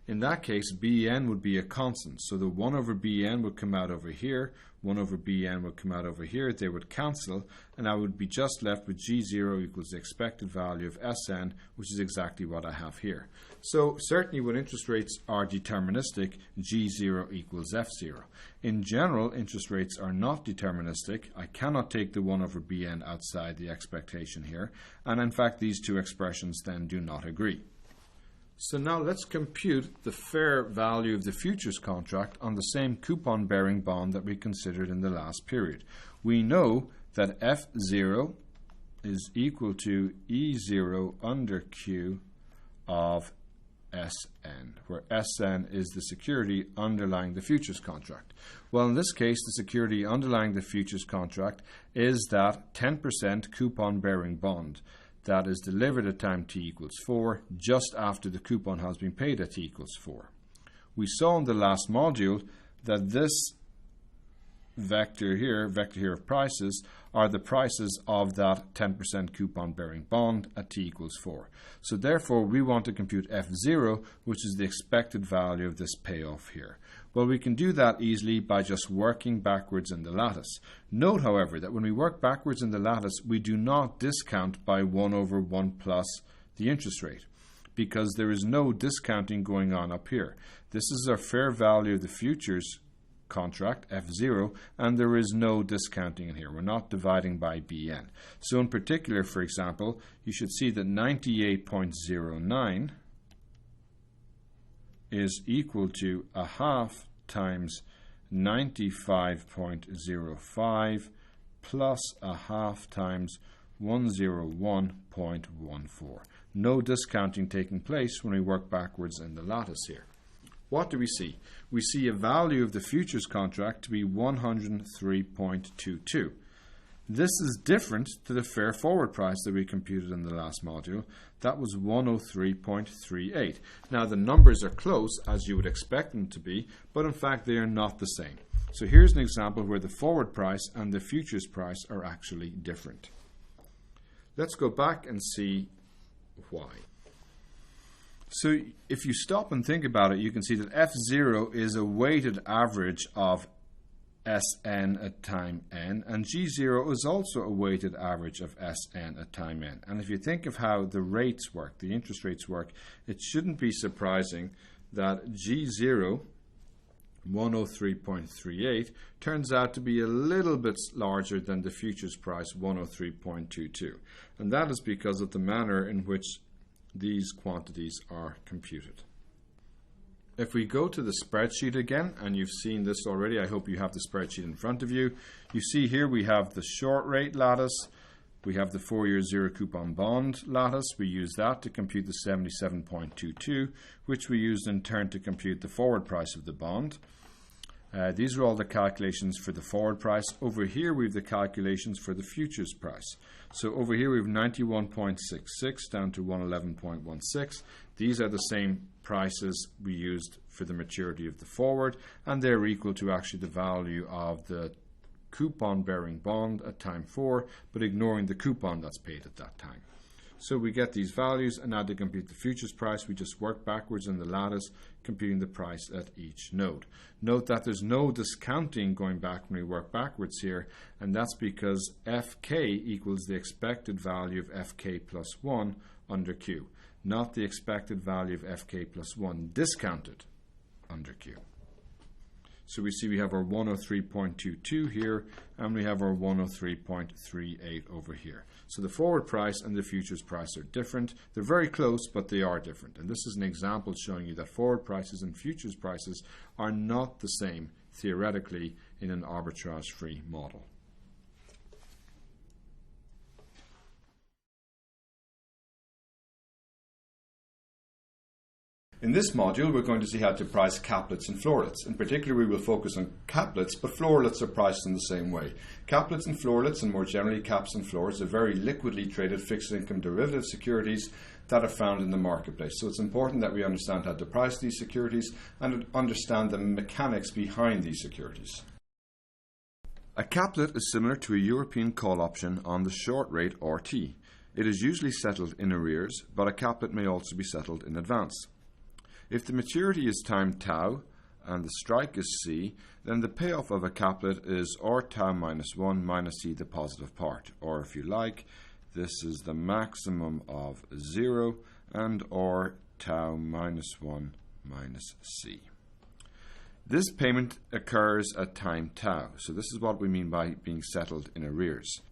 in that case Bn would be a constant. So the 1 over Bn would come out over here, 1 over Bn would come out over here, they would cancel, and I would be just left with G0 equals the expected value of Sn, which is exactly what I have here. So certainly when interest rates are deterministic, G0 equals F0. In general, interest rates are not deterministic. I cannot take the 1 over Bn outside the expectation here, and in fact these two expressions then do not agree. So now let's compute the fair value of the futures contract on the same coupon-bearing bond that we considered in the last period. We know that F0 is equal to E0 under Q of Sn, where Sn is the security underlying the futures contract. Well, in this case, the security underlying the futures contract is that 10% coupon-bearing bond that is delivered at time t equals 4, just after the coupon has been paid at t equals 4. We saw in the last module that this vector here of prices, are the prices of that 10% coupon-bearing bond at t equals 4. So therefore, we want to compute F0, which is the expected value of this payoff here. Well, we can do that easily by just working backwards in the lattice. Note, however, that when we work backwards in the lattice, we do not discount by 1 over 1 plus the interest rate, because there is no discounting going on up here. This is our fair value of the futures contract, F0, and there is no discounting in here. We're not dividing by Bn. So in particular, for example, you should see that 98.09 is equal to a half times 95.05 plus a half times 101.14. No discounting taking place when we work backwards in the lattice here. What do we see? We see a value of the futures contract to be 103.22. This is different to the fair forward price that we computed in the last module. That was 103.38. Now the numbers are close, as you would expect them to be, but in fact they are not the same. So here's an example where the forward price and the futures price are actually different. Let's go back and see why. So if you stop and think about it, you can see that F0 is a weighted average of Sn at time n, and G0 is also a weighted average of Sn at time n. And if you think of how the rates work, the interest rates work, it shouldn't be surprising that G0, 103.38, turns out to be a little bit larger than the futures price, 103.22. And that is because of the manner in which these quantities are computed. If we go to the spreadsheet again, and you've seen this already, I hope you have the spreadsheet in front of you. You see here we have the short rate lattice, we have the 4-year zero coupon bond lattice. We use that to compute the 77.22, which we used in turn to compute the forward price of the bond. These are all the calculations for the forward price. Over here we have the calculations for the futures price. So over here we have 91.66 down to 111.16. These are the same prices we used for the maturity of the forward, and they're equal to actually the value of the coupon bearing bond at time 4, but ignoring the coupon that's paid at that time. So we get these values, and now to compute the futures price, we just work backwards in the lattice, computing the price at each node. Note that there's no discounting going back when we work backwards here, and that's because Fk equals the expected value of Fk plus 1 under Q, not the expected value of Fk plus 1 discounted under Q. So we see we have our 103.22 here, and we have our 103.38 over here. So the forward price and the futures price are different. They're very close, but they are different. And this is an example showing you that forward prices and futures prices are not the same theoretically in an arbitrage-free model. In this module, we're going to see how to price caplets and floorlets. In particular, we will focus on caplets, but floorlets are priced in the same way. Caplets and floorlets, and more generally caps and floors, are very liquidly traded fixed income derivative securities that are found in the marketplace. So it's important that we understand how to price these securities and understand the mechanics behind these securities. A caplet is similar to a European call option on the short rate RT. It is usually settled in arrears, but a caplet may also be settled in advance. If the maturity is time tau and the strike is C, then the payoff of a caplet is R tau minus 1 minus C, the positive part. Or if you like, this is the maximum of 0 and R tau minus 1 minus C. This payment occurs at time tau. So this is what we mean by being settled in arrears.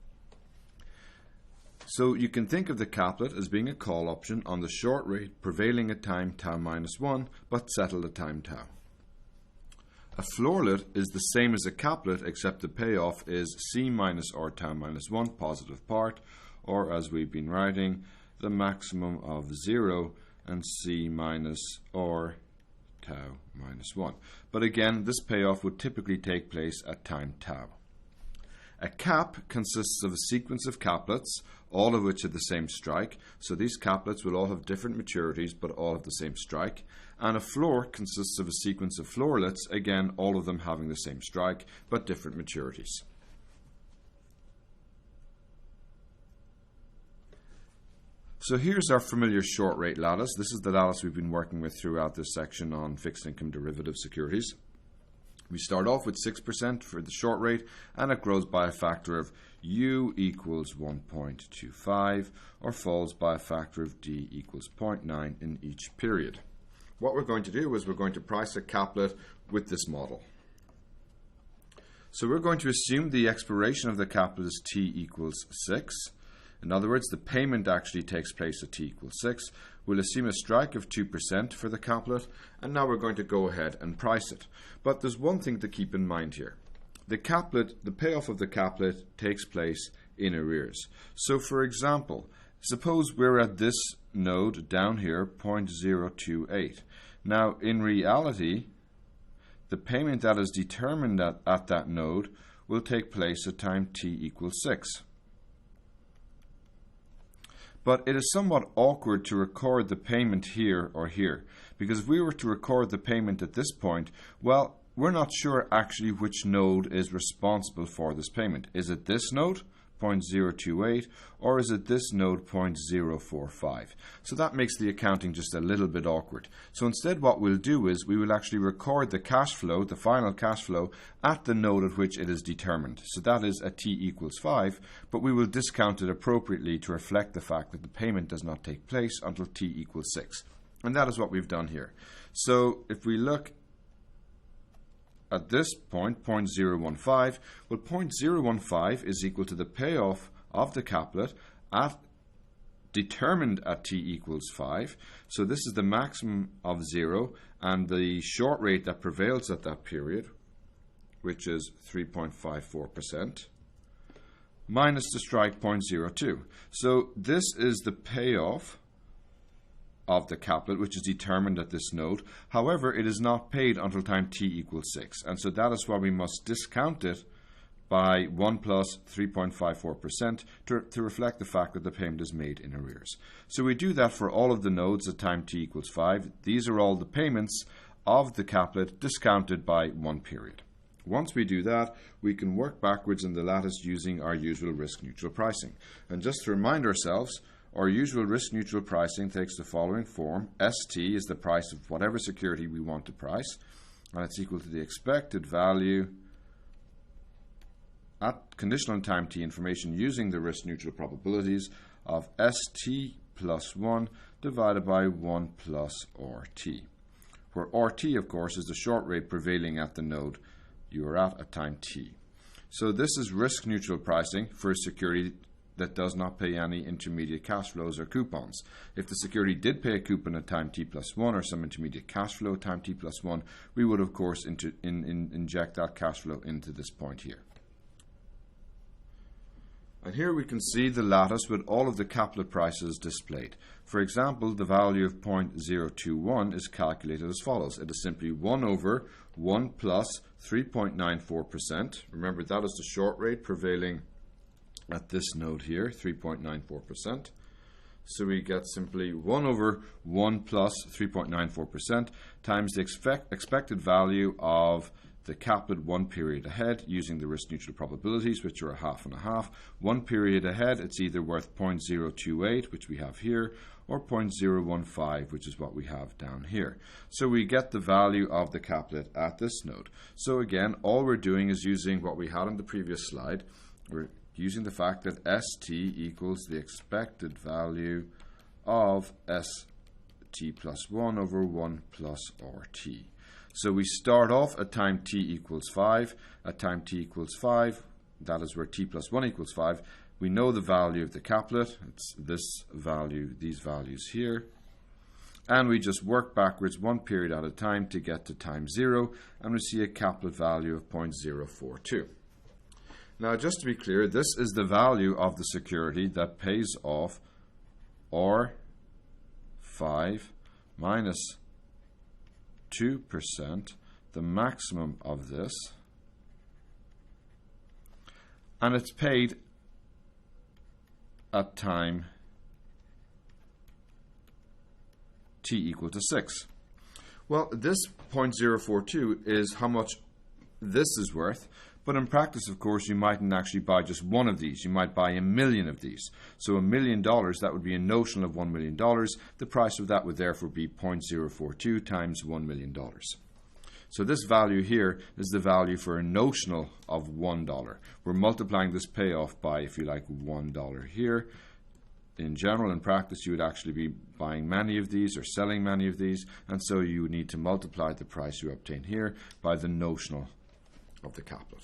So you can think of the caplet as being a call option on the short rate prevailing at time tau minus 1 but settled at time tau. A floorlet is the same as a caplet except the payoff is C minus R tau minus 1 positive part, or as we've been writing, the maximum of 0 and C minus R tau minus 1. But again, this payoff would typically take place at time tau. A cap consists of a sequence of caplets, all of which have the same strike. So these caplets will all have different maturities, but all have the same strike. And a floor consists of a sequence of floorlets, again, all of them having the same strike, but different maturities. So here's our familiar short rate lattice. This is the lattice we've been working with throughout this section on fixed income derivative securities. We start off with 6% for the short rate, and it grows by a factor of U equals 1.25, or falls by a factor of D equals 0.9 in each period. What we're going to do is we're going to price a caplet with this model. So we're going to assume the expiration of the caplet is T equals 6. In other words, the payment actually takes place at T equals 6. We'll assume a strike of 2% for the caplet, and now we're going to go ahead and price it. But there's one thing to keep in mind here. The payoff of the caplet takes place in arrears. So for example, suppose we're at this node down here, 0.028. Now in reality, the payment that is determined at that node will take place at time T equals 6. But it is somewhat awkward to record the payment here or here, because if we were to record the payment at this point, well, we're not sure actually which node is responsible for this payment. Is it this node, 0.028, or is it this node, 0.045? So that makes the accounting just a little bit awkward. So instead what we'll do is we will actually record the cash flow, the final cash flow, at the node at which it is determined. So that is at T equals 5, but we will discount it appropriately to reflect the fact that the payment does not take place until T equals 6. And that is what we've done here. So if we look at this point, 0.015, well, 0.015 is equal to the payoff of the caplet determined at T equals 5. So this is the maximum of 0, and the short rate that prevails at that period, which is 3.54%, minus the strike 0.02. So this is the payoff of the caplet, which is determined at this node. However, it is not paid until time T equals 6, and so that is why we must discount it by 1 plus 3.54% to reflect the fact that the payment is made in arrears. So we do that for all of the nodes at time T equals 5. These are all the payments of the caplet discounted by 1 period. Once we do that, we can work backwards in the lattice using our usual risk-neutral pricing. And just to remind ourselves, our usual risk-neutral pricing takes the following form. ST is the price of whatever security we want to price, and it's equal to the expected value at conditional and time t information using the risk-neutral probabilities of ST plus 1 divided by 1 plus RT, where RT, of course, is the short rate prevailing at the node you are at time t. So this is risk-neutral pricing for a security that does not pay any intermediate cash flows or coupons. If the security did pay a coupon at time t plus 1 or some intermediate cash flow at time t plus 1, we would of course inject that cash flow into this point here. And here we can see the lattice with all of the caplet prices displayed. For example, the value of 0.021 is calculated as follows. It is simply 1 over 1 plus 3.94%. Remember, that is the short rate prevailing at this node here, 3.94%. So we get simply 1 over 1 plus 3.94% times the expected value of the caplet 1 period ahead using the risk neutral probabilities, which are a half and a half. 1 period ahead, it's either worth 0.028, which we have here, or 0.015, which is what we have down here. So we get the value of the caplet at this node. So again, all we're doing is using what we had on the previous slide. We're using the fact that ST equals the expected value of ST plus 1 over 1 plus RT. So we start off at time t equals 5. At time t equals 5, that is where t plus 1 equals 5. We know the value of the caplet. It's this value, these values here. And we just work backwards 1 period at a time to get to time 0. And we see a caplet value of 0.042. Now, just to be clear, this is the value of the security that pays off R5 minus 2%, the maximum of this, and it's paid at time t equal to 6. Well, this 0.042 is how much this is worth, but in practice, of course, you mightn't actually buy just one of these. You might buy 1 million of these. So $1 million, that would be a notional of $1 million. The price of that would therefore be 0.042 times $1 million. So this value here is the value for a notional of $1. We're multiplying this payoff by, if you like, $1 here. In general, in practice, you would actually be buying many of these or selling many of these, and so you would need to multiply the price you obtain here by the notional of the caplet.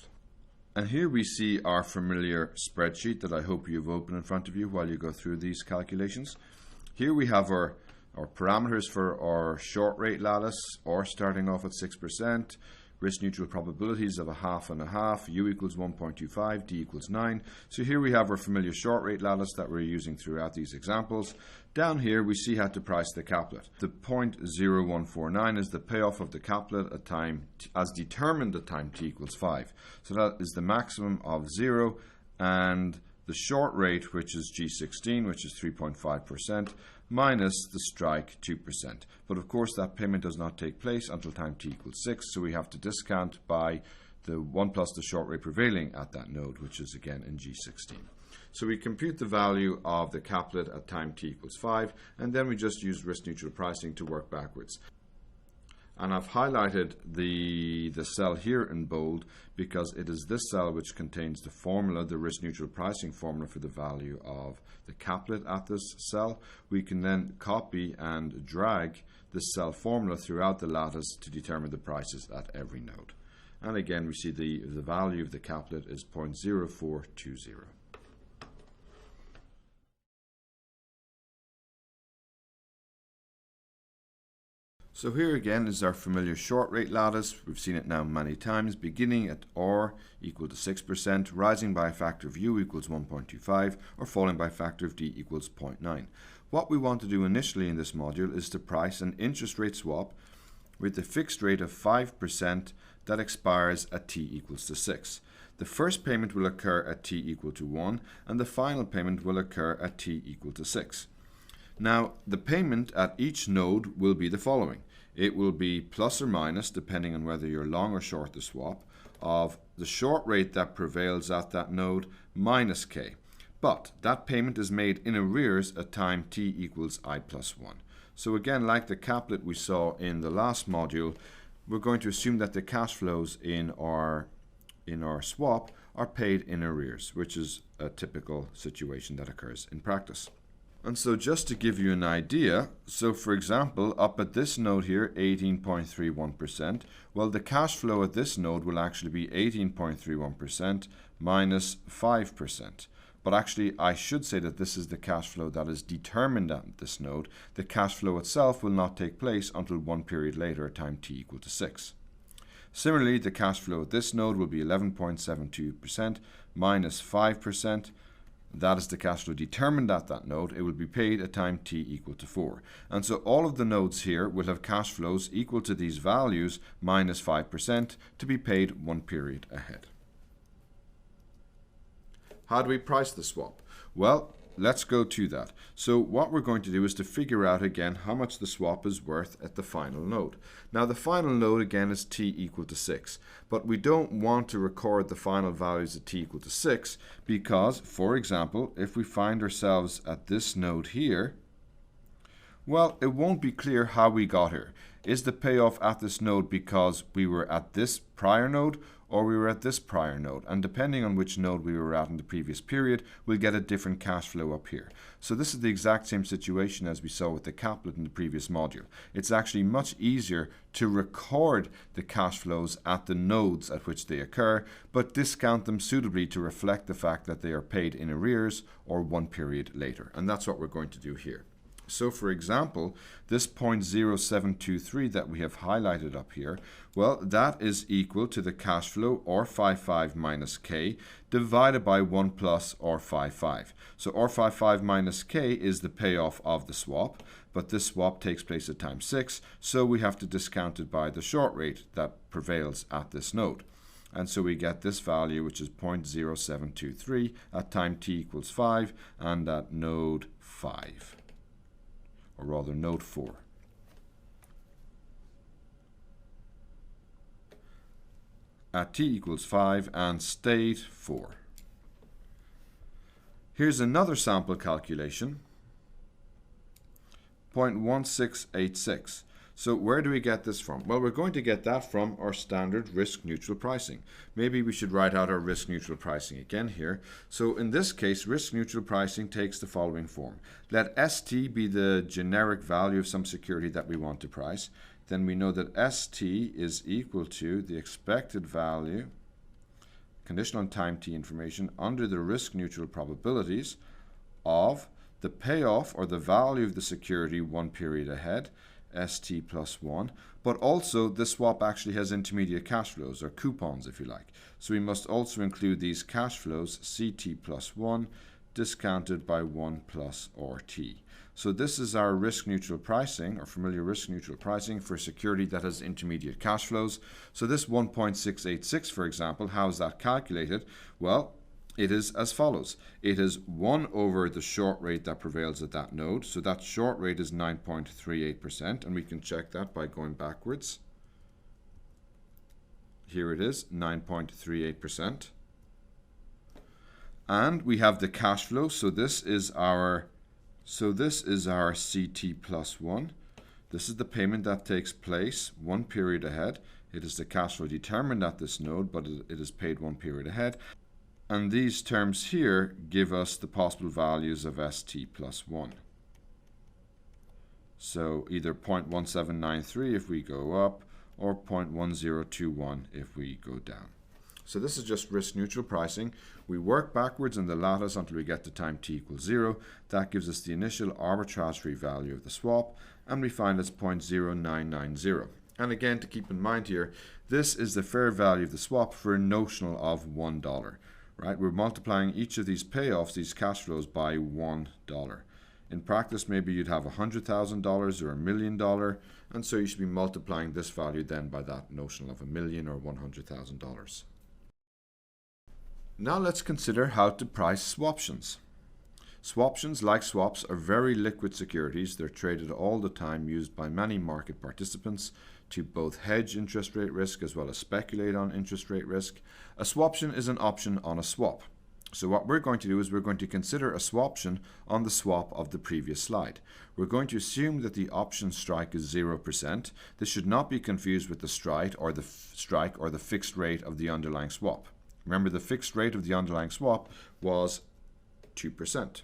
And here we see our familiar spreadsheet that I hope you've opened in front of you while you go through these calculations. Here we have our parameters for our short rate lattice, or starting off at 6%, risk neutral probabilities of a half and a half, U equals 1.25, D equals 9. So here we have our familiar short rate lattice that we're using throughout these examples. Down here we see how to price the caplet. The 0.0149 is the payoff of the caplet at time as determined at time t equals 5. So that is the maximum of 0, and the short rate, which is G16, which is 3.5%, minus the strike 2%. But of course that payment does not take place until time t equals 6, so we have to discount by the 1 plus the short rate prevailing at that node, which is again in G16. So we compute the value of the caplet at time t equals 5, and then we just use risk neutral pricing to work backwards. And I've highlighted the cell here in bold because it is this cell which contains the formula, the risk neutral pricing formula for the value of the caplet at this cell. We can then copy and drag this cell formula throughout the lattice to determine the prices at every node. And again, we see the value of the caplet is 0.0420. So here again is our familiar short rate lattice. We've seen it now many times, beginning at R equal to 6%, rising by a factor of U equals 1.25, or falling by a factor of D equals 0.9. What we want to do initially in this module is to price an interest rate swap with a fixed rate of 5% that expires at t equals to 6. The first payment will occur at t equal to 1, and the final payment will occur at t equal to 6. Now, the payment at each node will be the following. It will be plus or minus, depending on whether you're long or short the swap, of the short rate that prevails at that node minus k. But that payment is made in arrears at time t equals I plus 1. So again, like the caplet we saw in the last module, we're going to assume that the cash flows in our swap are paid in arrears, which is a typical situation that occurs in practice. And so just to give you an idea, so for example, up at this node here, 18.31%, well, the cash flow at this node will actually be 18.31% minus 5%. But actually, I should say that this is the cash flow that is determined at this node. The cash flow itself will not take place until 1 period later at time t equal to 6. Similarly, the cash flow at this node will be 11.72% minus 5%. That is the cash flow determined at that node. It will be paid at time t equal to 4. And so all of the nodes here will have cash flows equal to these values minus 5% to be paid 1 period ahead. How do we price the swap? Well, let's go to that. So what we're going to do is to figure out again how much the swap is worth at the final node. Now the final node again is t equal to 6, but we don't want to record the final values at t equal to 6 because, for example, if we find ourselves at this node here, well, it won't be clear how we got here. Is the payoff at this node because we were at this prior node or we were at this prior node? And depending on which node we were at in the previous period, we'll get a different cash flow up here. So this is the exact same situation as we saw with the caplet in the previous module. It's actually much easier to record the cash flows at the nodes at which they occur, but discount them suitably to reflect the fact that they are paid in arrears or 1 period later. And that's what we're going to do here. So for example, this 0.0723 that we have highlighted up here, well, that is equal to the cash flow, or 55 minus K, divided by 1 plus or 55. So or 55 minus K is the payoff of the swap, but this swap takes place at time 6, so we have to discount it by the short rate that prevails at this node. And so we get this value, which is 0.0723 at time t equals 5 and at node 5. Or rather node 4. At t equals 5 and state 4. Here's another sample calculation, 0.1686. So where do we get this from? Well, we're going to get that from our standard risk-neutral pricing. Maybe we should write out our risk-neutral pricing again here. So in this case, risk-neutral pricing takes the following form. Let ST be the generic value of some security that we want to price. Then we know that ST is equal to the expected value, conditional on time t information, under the risk-neutral probabilities of the payoff or the value of the security 1 period ahead, ST plus 1, but also the swap actually has intermediate cash flows, or coupons if you like. So we must also include these cash flows, CT plus 1, discounted by 1 plus or T. So this is our risk-neutral pricing, or familiar risk-neutral pricing for security that has intermediate cash flows. So this 1.686, for example, how is that calculated? Well, it is as follows. It is 1 over the short rate that prevails at that node. So that short rate is 9.38%, and we can check that by going backwards. Here it is, 9.38%. And we have the cash flow. So this is our CT plus 1. This is the payment that takes place 1 period ahead. It is the cash flow determined at this node, but it is paid 1 period ahead. And these terms here give us the possible values of ST plus 1. So either 0.1793 if we go up, or 0.1021 if we go down. So this is just risk-neutral pricing. We work backwards in the lattice until we get to time t equals 0. That gives us the initial arbitrage-free value of the swap, and we find it's 0.0990. And again, to keep in mind here, this is the fair value of the swap for a notional of $1. Right? We're multiplying each of these payoffs, these cash flows, by $1. In practice, maybe you'd have $100,000 or $1 million, and so you should be multiplying this value then by that notional of $1 million or $100,000. Now let's consider how to price swaptions. Swaptions, like swaps, are very liquid securities. They're traded all the time, used by many market participants to both hedge interest rate risk as well as speculate on interest rate risk. A swaption is an option on a swap. So what we're going to do is we're going to consider a swaption on the swap of the previous slide. We're going to assume that the option strike is 0%. This should not be confused with the strike or the fixed rate of the underlying swap. Remember, the fixed rate of the underlying swap was 2%.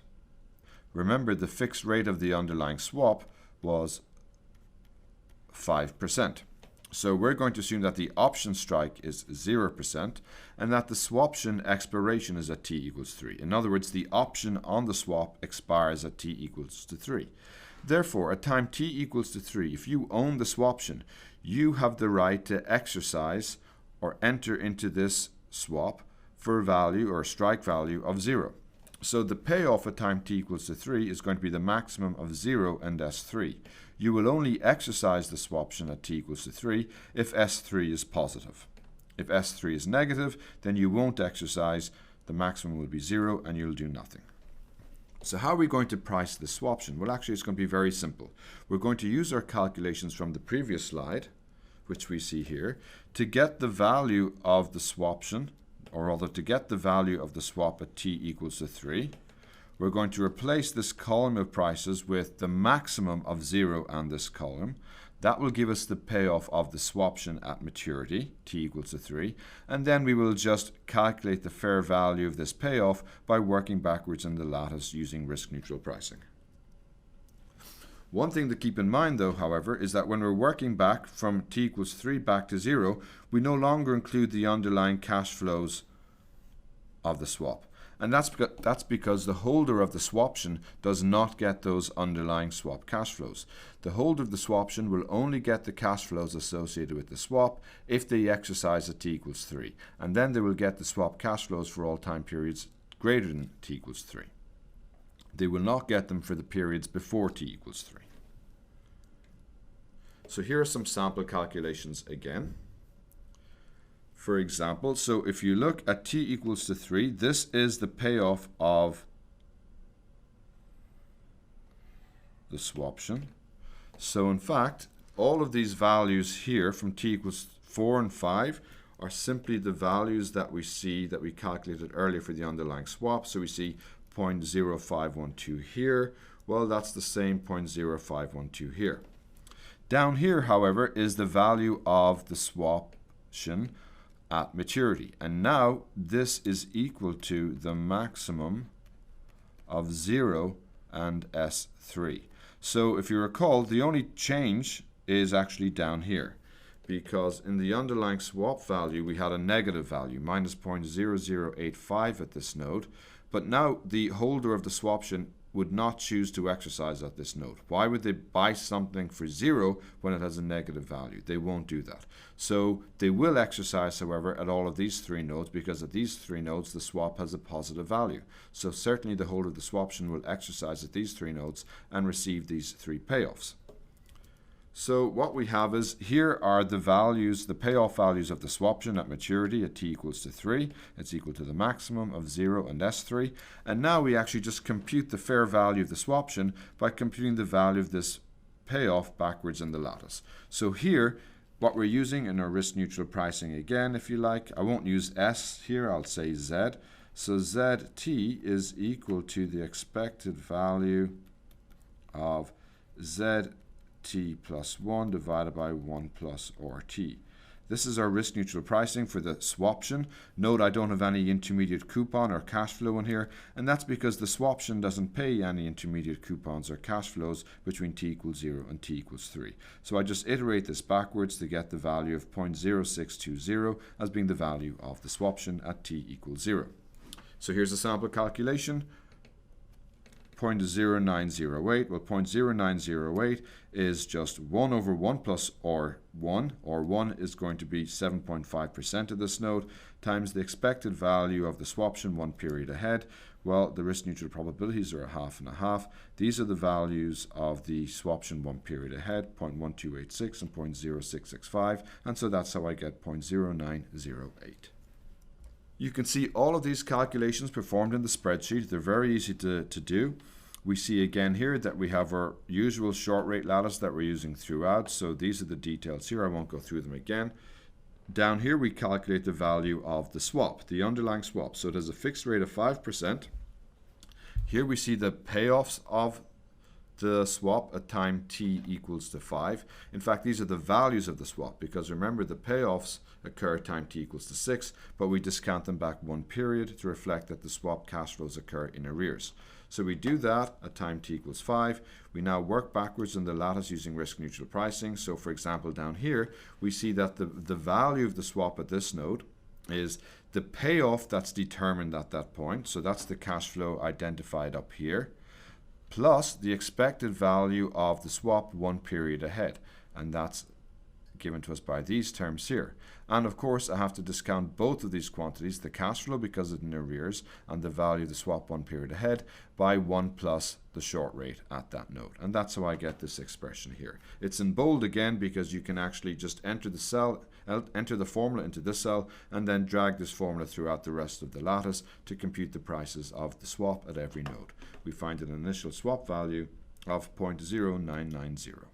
Remember, the fixed rate of the underlying swap was 5%. So we're going to assume that the option strike is 0% and that the swaption expiration is at t equals 3. In other words, the option on the swap expires at t equals to 3. Therefore, at time t equals to 3, if you own the swaption, you have the right to exercise or enter into this swap for a value or a strike value of 0. So the payoff at time t equals to 3 is going to be the maximum of 0 and S3. You will only exercise the swaption at t equals to 3 if S3 is positive. If S3 is negative, then you won't exercise, the maximum will be 0 and you'll do nothing. So how are we going to price the swaption? Well, actually it's going to be very simple. We're going to use our calculations from the previous slide, which we see here, to get the value of the swaption, or rather to get the value of the swap at t equals to 3. We're going to replace this column of prices with the maximum of 0 and this column. That will give us the payoff of the swaption at maturity, t equals to 3, and then we will just calculate the fair value of this payoff by working backwards in the lattice using risk-neutral pricing. One thing to keep in mind though, however, is that when we're working back from t equals 3 back to 0, we no longer include the underlying cash flows of the swap. And that's because the holder of the swaption does not get those underlying swap cash flows. The holder of the swaption will only get the cash flows associated with the swap if they exercise at t equals 3. And then they will get the swap cash flows for all time periods greater than t equals 3. They will not get them for the periods before t equals 3. So here are some sample calculations again. For example, so if you look at t equals to 3, this is the payoff of the swaption. So in fact, all of these values here from t equals 4 and 5 are simply the values that we see that we calculated earlier for the underlying swap. So we see 0.0512 here. Well, that's the same 0.0512 here. Down here, however, is the value of the swaption at maturity. And now this is equal to the maximum of 0 and S3. So if you recall, the only change is actually down here, because in the underlying swap value we had a negative value, minus 0.0085 at this node, but now the holder of the swaption would not choose to exercise at this node. Why would they buy something for 0 when it has a negative value? They won't do that. So they will exercise, however, at all of these 3 nodes, because at these 3 nodes the swap has a positive value. So certainly the holder of the swaption will exercise at these 3 nodes and receive these 3 payoffs. So what we have is, here are the values, the payoff values of the swaption at maturity at t equals to 3. It's equal to the maximum of 0 and S3. And now we actually just compute the fair value of the swaption by computing the value of this payoff backwards in the lattice. So here, what we're using in our risk-neutral pricing again, if you like, I won't use S here, I'll say Z. So ZT is equal to the expected value of Z t plus 1 divided by 1 plus RT. This is our risk-neutral pricing for the swaption. Note I don't have any intermediate coupon or cash flow in here, and that's because the swaption doesn't pay any intermediate coupons or cash flows between t equals 0 and t equals 3. So I just iterate this backwards to get the value of 0.0620 as being the value of the swaption at t equals 0. So here's a sample calculation. 0.0908. Well, 0.0908 is just 1 over 1 plus R1. R1 is going to be 7.5% of this node times the expected value of the swaption 1 period ahead. Well, the risk-neutral probabilities are 1/2 and 1/2. These are the values of the swaption 1 period ahead, 0.1286 and 0.0665, and so that's how I get 0.0908. You can see all of these calculations performed in the spreadsheet. They're very easy to do. We see again here that we have our usual short rate lattice that we're using throughout. So these are the details here. I won't go through them again. Down here we calculate the value of the swap, the underlying swap. So it has a fixed rate of 5%. Here we see the payoffs of the swap at time t equals to 5. In fact, these are the values of the swap, because remember the payoffs occur at time t equals to 6, but we discount them back 1 period to reflect that the swap cash flows occur in arrears. So we do that at time t equals 5. We now work backwards in the lattice using risk-neutral pricing. So for example, down here, we see that the value of the swap at this node is the payoff that's determined at that point. So that's the cash flow identified up here, plus the expected value of the swap 1 period ahead. And that's given to us by these terms here. And of course I have to discount both of these quantities, the cash flow because it's in arrears and the value of the swap 1 period ahead, by 1 plus the short rate at that node. And that's how I get this expression here. It's in bold again because you can actually just enter the formula into this cell and then drag this formula throughout the rest of the lattice to compute the prices of the swap at every node. We find an initial swap value of 0.0990.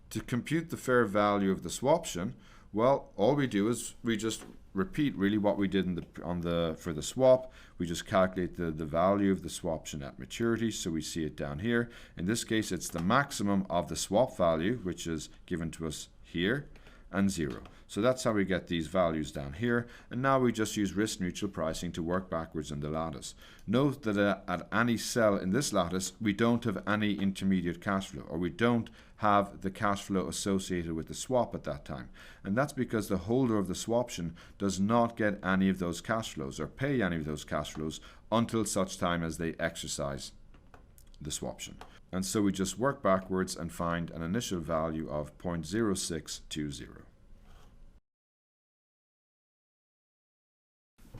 To compute the fair value of the swaption, well, all we do is we just repeat really what we did for the swap. We just calculate the value of the swaption at maturity, so we see it down here. In this case, it's the maximum of the swap value, which is given to us here, and 0. So that's how we get these values down here, and now we just use risk neutral pricing to work backwards in the lattice. Note that at any cell in this lattice we don't have any intermediate cash flow, or we don't have the cash flow associated with the swap at that time, and that's because the holder of the swaption does not get any of those cash flows or pay any of those cash flows until such time as they exercise the swaption. And so we just work backwards and find an initial value of 0.0620.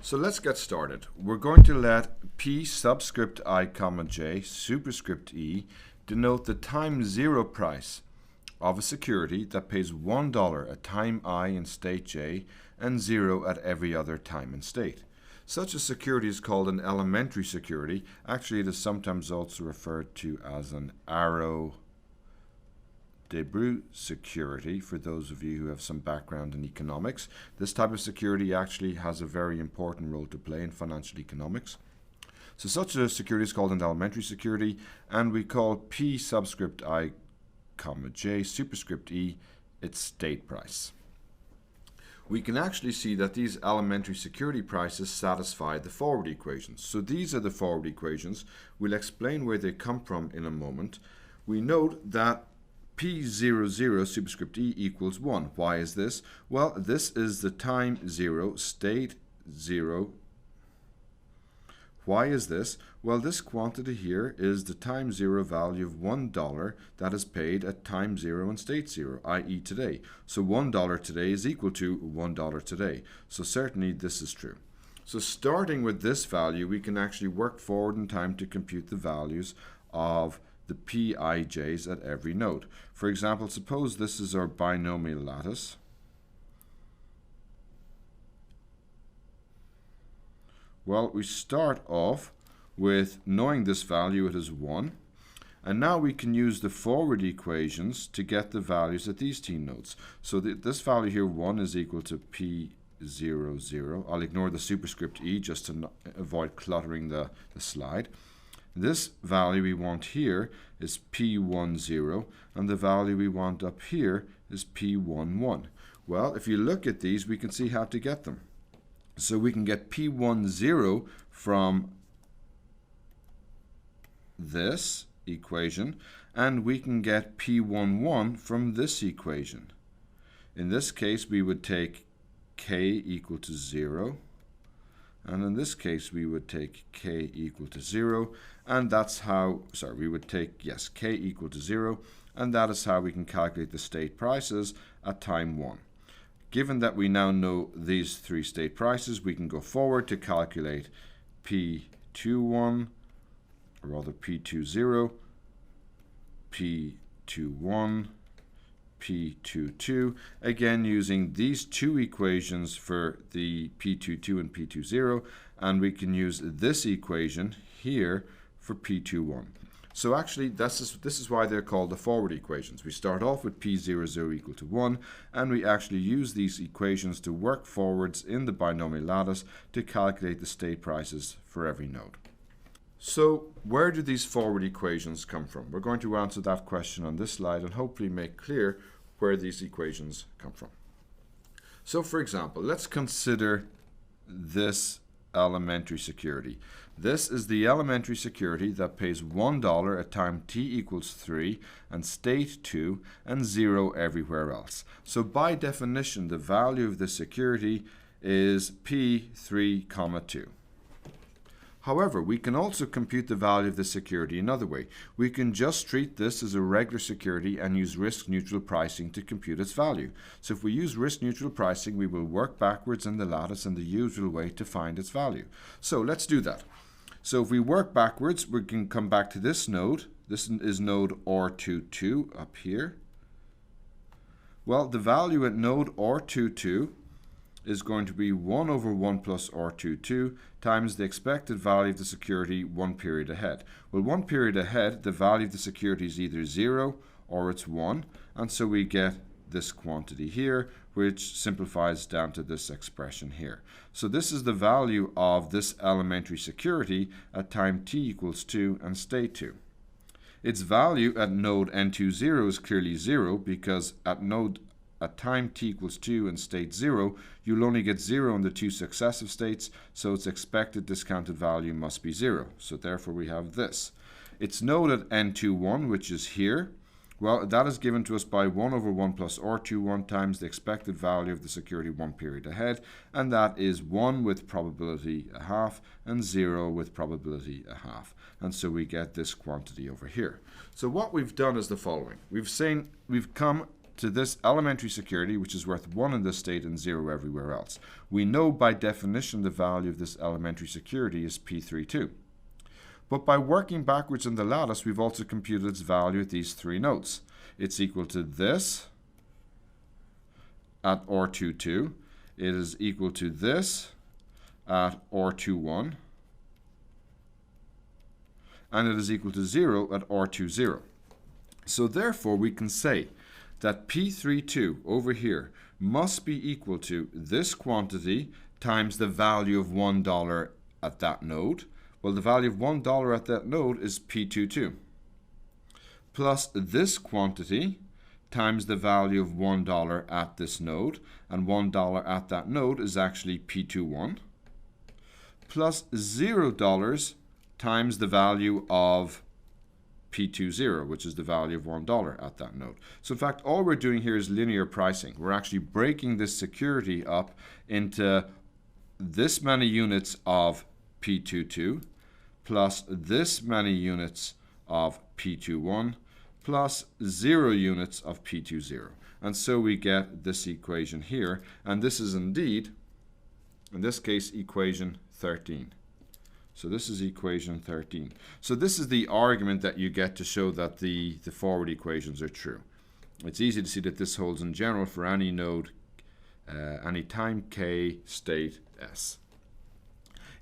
So let's get started. We're going to let P subscript I comma j superscript e denote the time zero price of a security that pays $1 at time I in state j and 0 at every other time and state. Such a security is called an elementary security. Actually, it is sometimes also referred to as an arrow de Breu security for those of you who have some background in economics. This type of security actually has a very important role to play in financial economics. So such a security is called an elementary security, and we call P subscript I comma j superscript e its state price. We can actually see that these elementary security prices satisfy the forward equations. So these are the forward equations. We'll explain where they come from in a moment. We note that P00 superscript e equals 1. Why is this? Well, this is the time 0, state 0. Why is this? Well, this quantity here is the time 0 value of $1 that is paid at time 0 and state 0, i.e. today. So $1 today is equal to $1 today. So certainly this is true. So starting with this value, we can actually work forward in time to compute the values of the Pij's at every node. For example, suppose this is our binomial lattice. Well, we start off with knowing this value, it is 1. And now we can use the forward equations to get the values at these t nodes. So this value here, 1, is equal to P00. I'll ignore the superscript e just to avoid cluttering the slide. This value we want here is P10, and the value we want up here is P11. Well, if you look at these, we can see how to get them. So we can get P10 from this equation, and we can get P11 from this equation. In this case, we would take k equal to 0. And in this case, we would take k equal to 0, and that's how, we would take, yes, k equal to 0, and that is how we can calculate the state prices at time 1. Given that we now know these three state prices, we can go forward to calculate P21, or rather P20, P21, P22, again using these two equations for the P22 and P20, and we can use this equation here for P21. So actually this is why they're called the forward equations. We start off with P00 equal to 1, and we actually use these equations to work forwards in the binomial lattice to calculate the state prices for every node. So where do these forward equations come from? We're going to answer that question on this slide and hopefully make clear where these equations come from. So for example, let's consider this elementary security. This is the elementary security that pays $1 at time t equals 3 and state 2 and 0 everywhere else. So by definition, the value of this security is P3, 2. However, we can also compute the value of the security another way. We can just treat this as a regular security and use risk-neutral pricing to compute its value. So if we use risk-neutral pricing, we will work backwards in the lattice in the usual way to find its value. So let's do that. So if we work backwards, we can come back to this node. This is node R22 up here. Well, the value at node R22 is going to be 1 over 1 plus R22 times the expected value of the security 1 period ahead. Well, 1 period ahead, the value of the security is either 0 or it's 1, and so we get this quantity here, which simplifies down to this expression here. So this is the value of this elementary security at time t equals 2 and state 2. Its value at node n20 is clearly 0 because at time t equals 2 and state 0, you'll only get 0 in the two successive states, so its expected discounted value must be 0. So therefore we have this. Its node at n21, which is here, well, that is given to us by 1 over 1 plus R21 times the expected value of the security 1 period ahead, and that is 1 with probability a half and 0 with probability a half. And so we get this quantity over here. So what we've done is the following. We've come to this elementary security, which is worth 1 in this state and 0 everywhere else. We know by definition the value of this elementary security is P32. But by working backwards in the lattice, we've also computed its value at these three nodes. It's equal to this at R22. It is equal to this at R21. And it is equal to 0 at R20. So therefore, we can say that P32 over here must be equal to this quantity times the value of $1 at that node. Well, the value of $1 at that node is P22, plus this quantity times the value of $1 at this node, and $1 at that node is actually P21, plus $0 times the value of P20, which is the value of $1 at that node. So in fact, all we're doing here is linear pricing. We're actually breaking this security up into this many units of P22 plus this many units of P21 plus 0 units of P20. And so we get this equation here, and this is indeed, in this case, equation 13. So this is equation 13. So this is the argument that you get to show that the forward equations are true. It's easy to see that this holds in general for any node, any time k, state s.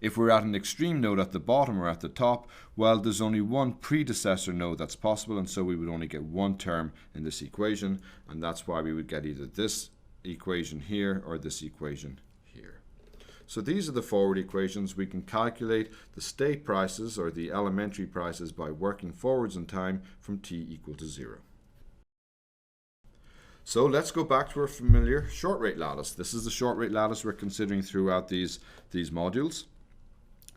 If we're at an extreme node at the bottom or at the top, well, there's only one predecessor node that's possible, and so we would only get one term in this equation, and that's why we would get either this equation here or this equation here. So these are the forward equations. We can calculate the state prices or the elementary prices by working forwards in time from t equal to 0. So let's go back to our familiar short rate lattice. This is the short rate lattice we're considering throughout these modules.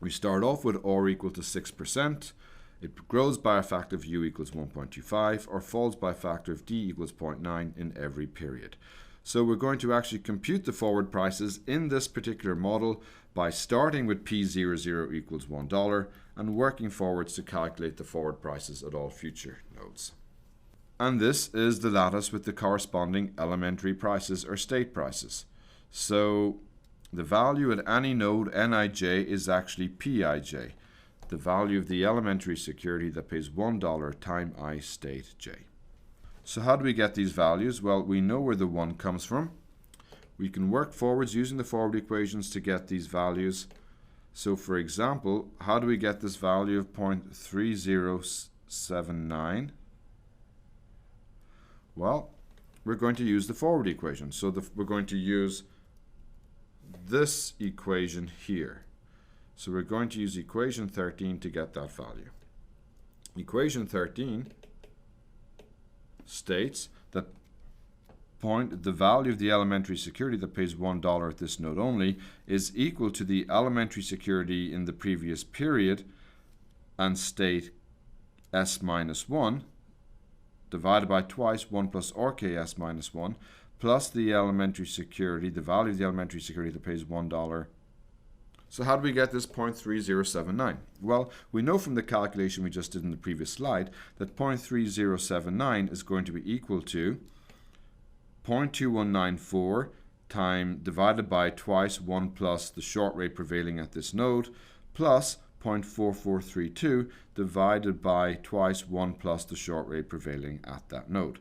We start off with R equal to 6%. It grows by a factor of U equals 1.25 or falls by a factor of D equals 0.9 in every period. So we're going to actually compute the forward prices in this particular model by starting with P00 equals $1 and working forwards to calculate the forward prices at all future nodes. And this is the lattice with the corresponding elementary prices or state prices. So the value at any node Nij is actually Pij, the value of the elementary security that pays $1 time I state j. So how do we get these values? Well, we know where the 1 comes from. We can work forwards using the forward equations to get these values. So for example, how do we get this value of 0.3079? Well, we're going to use the forward equation. So we're going to use this equation here. So we're going to use equation 13 to get that value. Equation 13 states that the value of the elementary security that pays $1 at this node only is equal to the elementary security in the previous period and state s minus 1 divided by twice 1 plus RKS minus 1 plus the elementary security, the value of the elementary security that pays $1, So how do we get this 0.3079? Well, we know from the calculation we just did in the previous slide that 0.3079 is going to be equal to 0.2194 divided by twice 1 plus the short rate prevailing at this node plus 0.4432 divided by twice 1 plus the short rate prevailing at that node.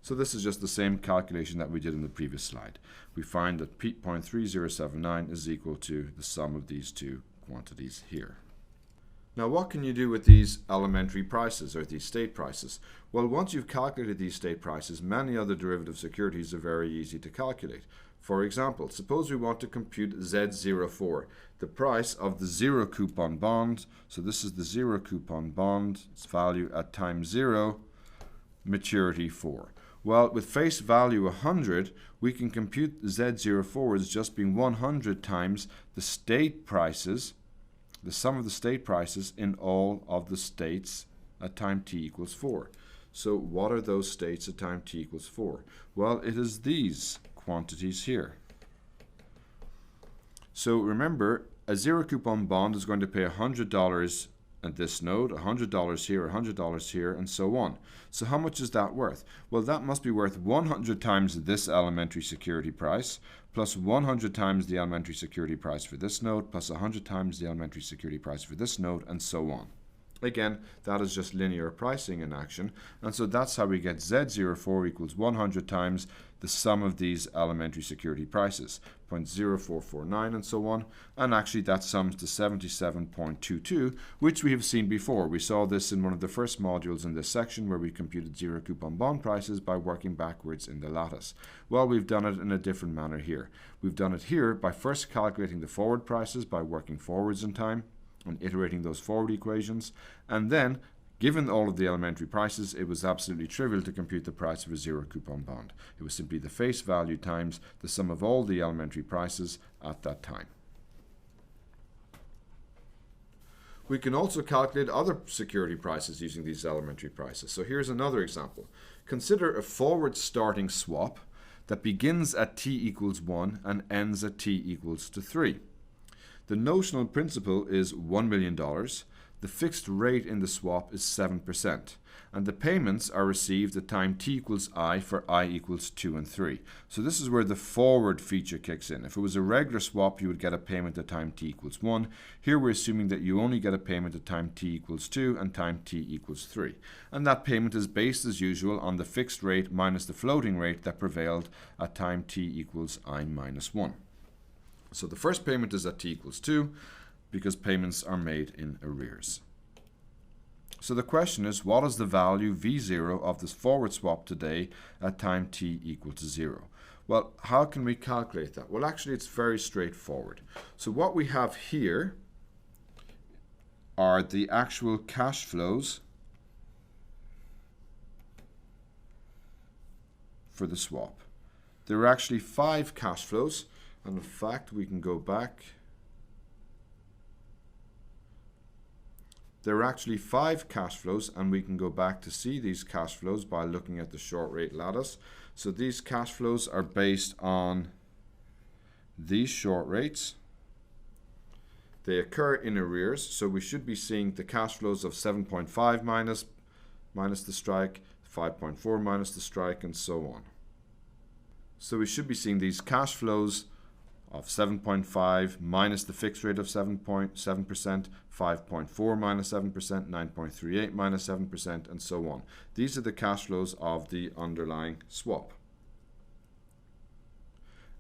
So this is just the same calculation that we did in the previous slide. We find that 0.3079 is equal to the sum of these two quantities here. Now what can you do with these elementary prices or these state prices? Well, once you've calculated these state prices, many other derivative securities are very easy to calculate. For example, suppose we want to compute Z04, the price of the zero coupon bond. So this is the zero coupon bond, its value at time 0, maturity 4. Well, with face value 100, we can compute Z04 as just being 100 times the state prices, the sum of the state prices in all of the states at time t equals 4. So what are those states at time t equals 4? Well, it is these quantities here. So remember, a zero coupon bond is going to pay $100 at this node, $100 here, $100 here, and so on. So how much is that worth? Well, that must be worth 100 times this elementary security price, plus 100 times the elementary security price for this node, plus 100 times the elementary security price for this node, and so on. Again, that is just linear pricing in action, and so that's how we get Z04 equals 100 times the sum of these elementary security prices, 0.0449 and so on, and actually that sums to 77.22, which we have seen before. We saw this in one of the first modules in this section where we computed zero coupon bond prices by working backwards in the lattice. Well, we've done it in a different manner here. We've done it here by first calculating the forward prices by working forwards in time and iterating those forward equations, and then given all of the elementary prices, it was absolutely trivial to compute the price of a zero coupon bond. It was simply the face value times the sum of all the elementary prices at that time. We can also calculate other security prices using these elementary prices. So here's another example. Consider a forward starting swap that begins at t equals 1 and ends at t equals to 3. The notional principal is $1 million. The fixed rate in the swap is 7%, and the payments are received at time t equals I for I equals 2 and 3. So this is where the forward feature kicks in. If it was a regular swap, you would get a payment at time t equals 1. Here we're assuming that you only get a payment at time t equals 2 and time t equals 3. And that payment is based as usual on the fixed rate minus the floating rate that prevailed at time t equals I minus 1. So the first payment is at t equals 2, because payments are made in arrears. So the question is, what is the value V0 of this forward swap today at time t equal to 0? Well, how can we calculate that? Well, actually, it's very straightforward. So what we have here are the actual cash flows for the swap. There are actually 5 cash flows, and in fact, we can go back. There are actually 5 cash flows, and we can go back to see these cash flows by looking at the short rate lattice. So these cash flows are based on these short rates. They occur in arrears, so we should be seeing the cash flows of 7.5 minus the strike, 5.4 minus the strike, and so on. So we should be seeing these cash flows of 7.5 minus the fixed rate of 7.7%, 5.4 minus 7%, 9.38 minus 7%, and so on. These are the cash flows of the underlying swap.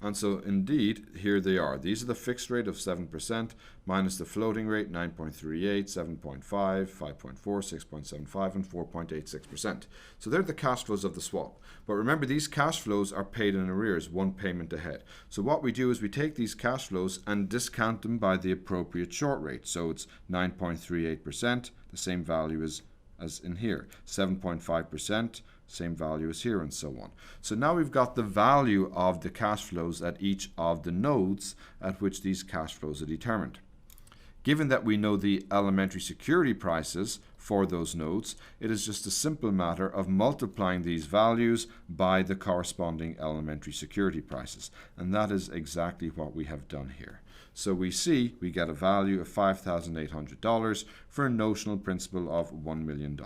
And so indeed, here they are. These are the fixed rate of 7% minus the floating rate, 9.38, 7.5, 5.4, 6.75, and 4.86%. So they're the cash flows of the swap. But remember, these cash flows are paid in arrears, one payment ahead. So what we do is we take these cash flows and discount them by the appropriate short rate. So it's 9.38%, the same value as in here, 7.5%, same value as here, and so on. So now we've got the value of the cash flows at each of the nodes at which these cash flows are determined. Given that we know the elementary security prices for those nodes, it is just a simple matter of multiplying these values by the corresponding elementary security prices. And that is exactly what we have done here. So we see we get a value of $5,800 for a notional principal of $1 million.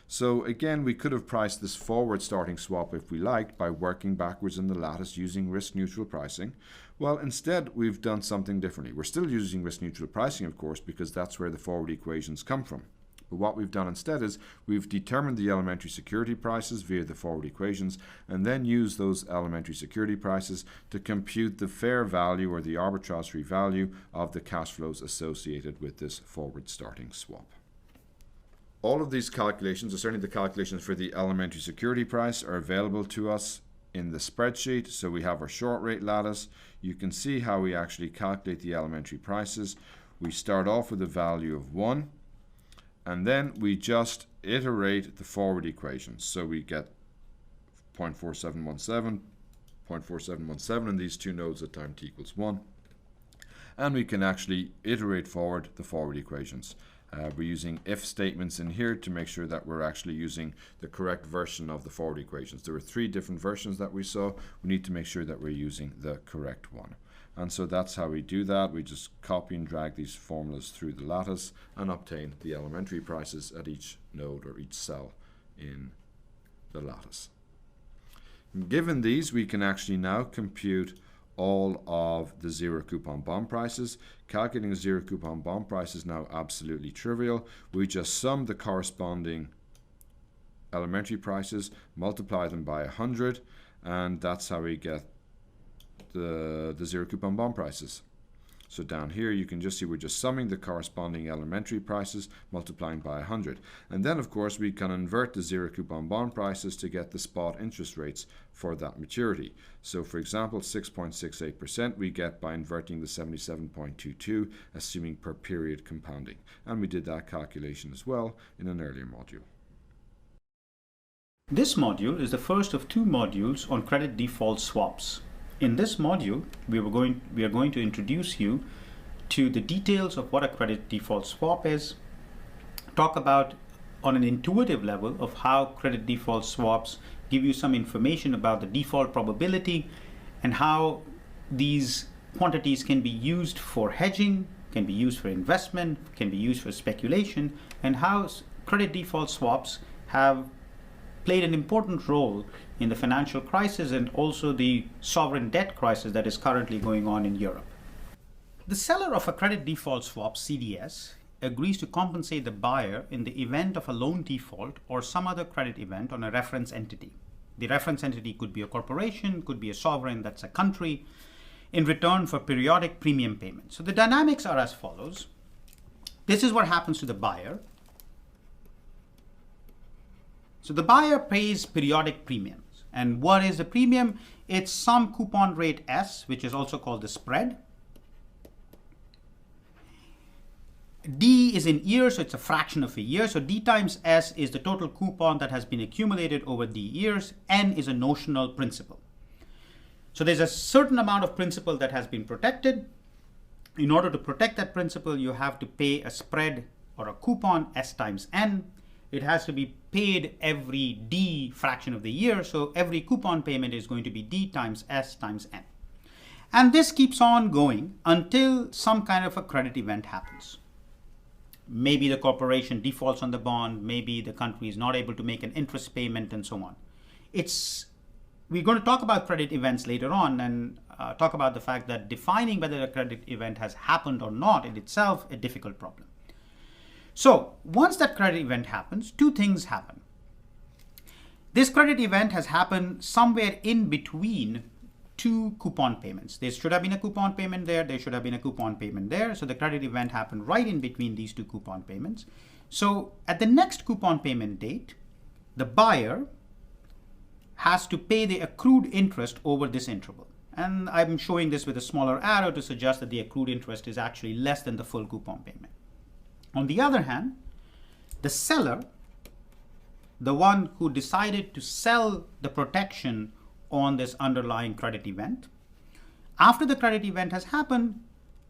So again, we could have priced this forward starting swap if we liked by working backwards in the lattice using risk neutral pricing. Well, instead we've done something differently. We're still using risk neutral pricing, of course, because that's where the forward equations come from. But what we've done instead is we've determined the elementary security prices via the forward equations and then used those elementary security prices to compute the fair value or the arbitrage-free value of the cash flows associated with this forward starting swap. All of these calculations, or certainly the calculations for the elementary security price, are available to us in the spreadsheet. So we have our short rate lattice. You can see how we actually calculate the elementary prices. We start off with a value of 1. And then we just iterate the forward equations. So we get 0.4717, 0.4717 in these two nodes at time t equals 1. And we can actually iterate forward the forward equations. We're using if statements in here to make sure that we're actually using the correct version of the forward equations. There were 3 different versions that we saw. We need to make sure that we're using the correct one. And so that's how we do that. We just copy and drag these formulas through the lattice and obtain the elementary prices at each node or each cell in the lattice. Given these, we can actually now compute all of the zero coupon bond prices. Calculating the zero coupon bond price is now absolutely trivial. We just sum the corresponding elementary prices, multiply them by 100, and that's how we get the zero coupon bond prices. So down here you can just see we're just summing the corresponding elementary prices, multiplying by 100. And then of course we can invert the zero coupon bond prices to get the spot interest rates for that maturity. So for example 6.68% we get by inverting the 77.22, assuming per period compounding. And we did that calculation as well in an earlier module. This module is the first of 2 modules on credit default swaps. In this module, we are going to introduce you to the details of what a credit default swap is, talk about on an intuitive level of how credit default swaps give you some information about the default probability and how these quantities can be used for hedging, can be used for investment, can be used for speculation, and how credit default swaps have played an important role in the financial crisis and also the sovereign debt crisis that is currently going on in Europe. The seller of a credit default swap, CDS, agrees to compensate the buyer in the event of a loan default or some other credit event on a reference entity. The reference entity could be a corporation, could be a sovereign, that's a country, in return for periodic premium payments. So the dynamics are as follows. This is what happens to the buyer. So the buyer pays periodic premiums. And what is the premium? It's some coupon rate S, which is also called the spread. D is in years, so it's a fraction of a year. So D times S is the total coupon that has been accumulated over D years. N is a notional principal. So there's a certain amount of principal that has been protected. In order to protect that principal, you have to pay a spread or a coupon S times N. It has to be paid every D fraction of the year. So every coupon payment is going to be D times S times N. And this keeps on going until some kind of a credit event happens. Maybe the corporation defaults on the bond, maybe the country is not able to make an interest payment and so on. We're going to talk about credit events later on and talk about the fact that defining whether a credit event has happened or not in itself a difficult problem. So once that credit event happens, 2 things happen. This credit event has happened somewhere in between 2 coupon payments. There should have been a coupon payment there should have been a coupon payment there. So the credit event happened right in between these 2 coupon payments. So at the next coupon payment date, the buyer has to pay the accrued interest over this interval. And I'm showing this with a smaller arrow to suggest that the accrued interest is actually less than the full coupon payment. On the other hand, the seller, the one who decided to sell the protection on this underlying credit event, after the credit event has happened,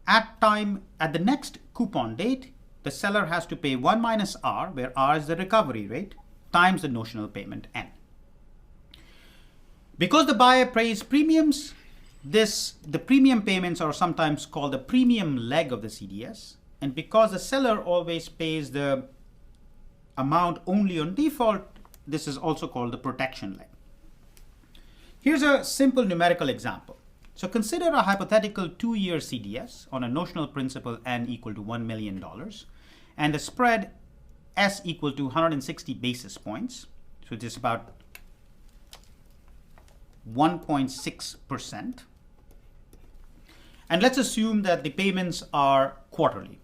at the next coupon date, the seller has to pay 1 minus R, where R is the recovery rate, times the notional payment N. Because the buyer pays premiums, the premium payments are sometimes called the premium leg of the CDS. And because the seller always pays the amount only on default, this is also called the protection leg. Here's a simple numerical example. So consider a hypothetical 2-year CDS on a notional principal N equal to $1 million and a spread S equal to 160 basis points. So it is about 1.6%. And let's assume that the payments are quarterly.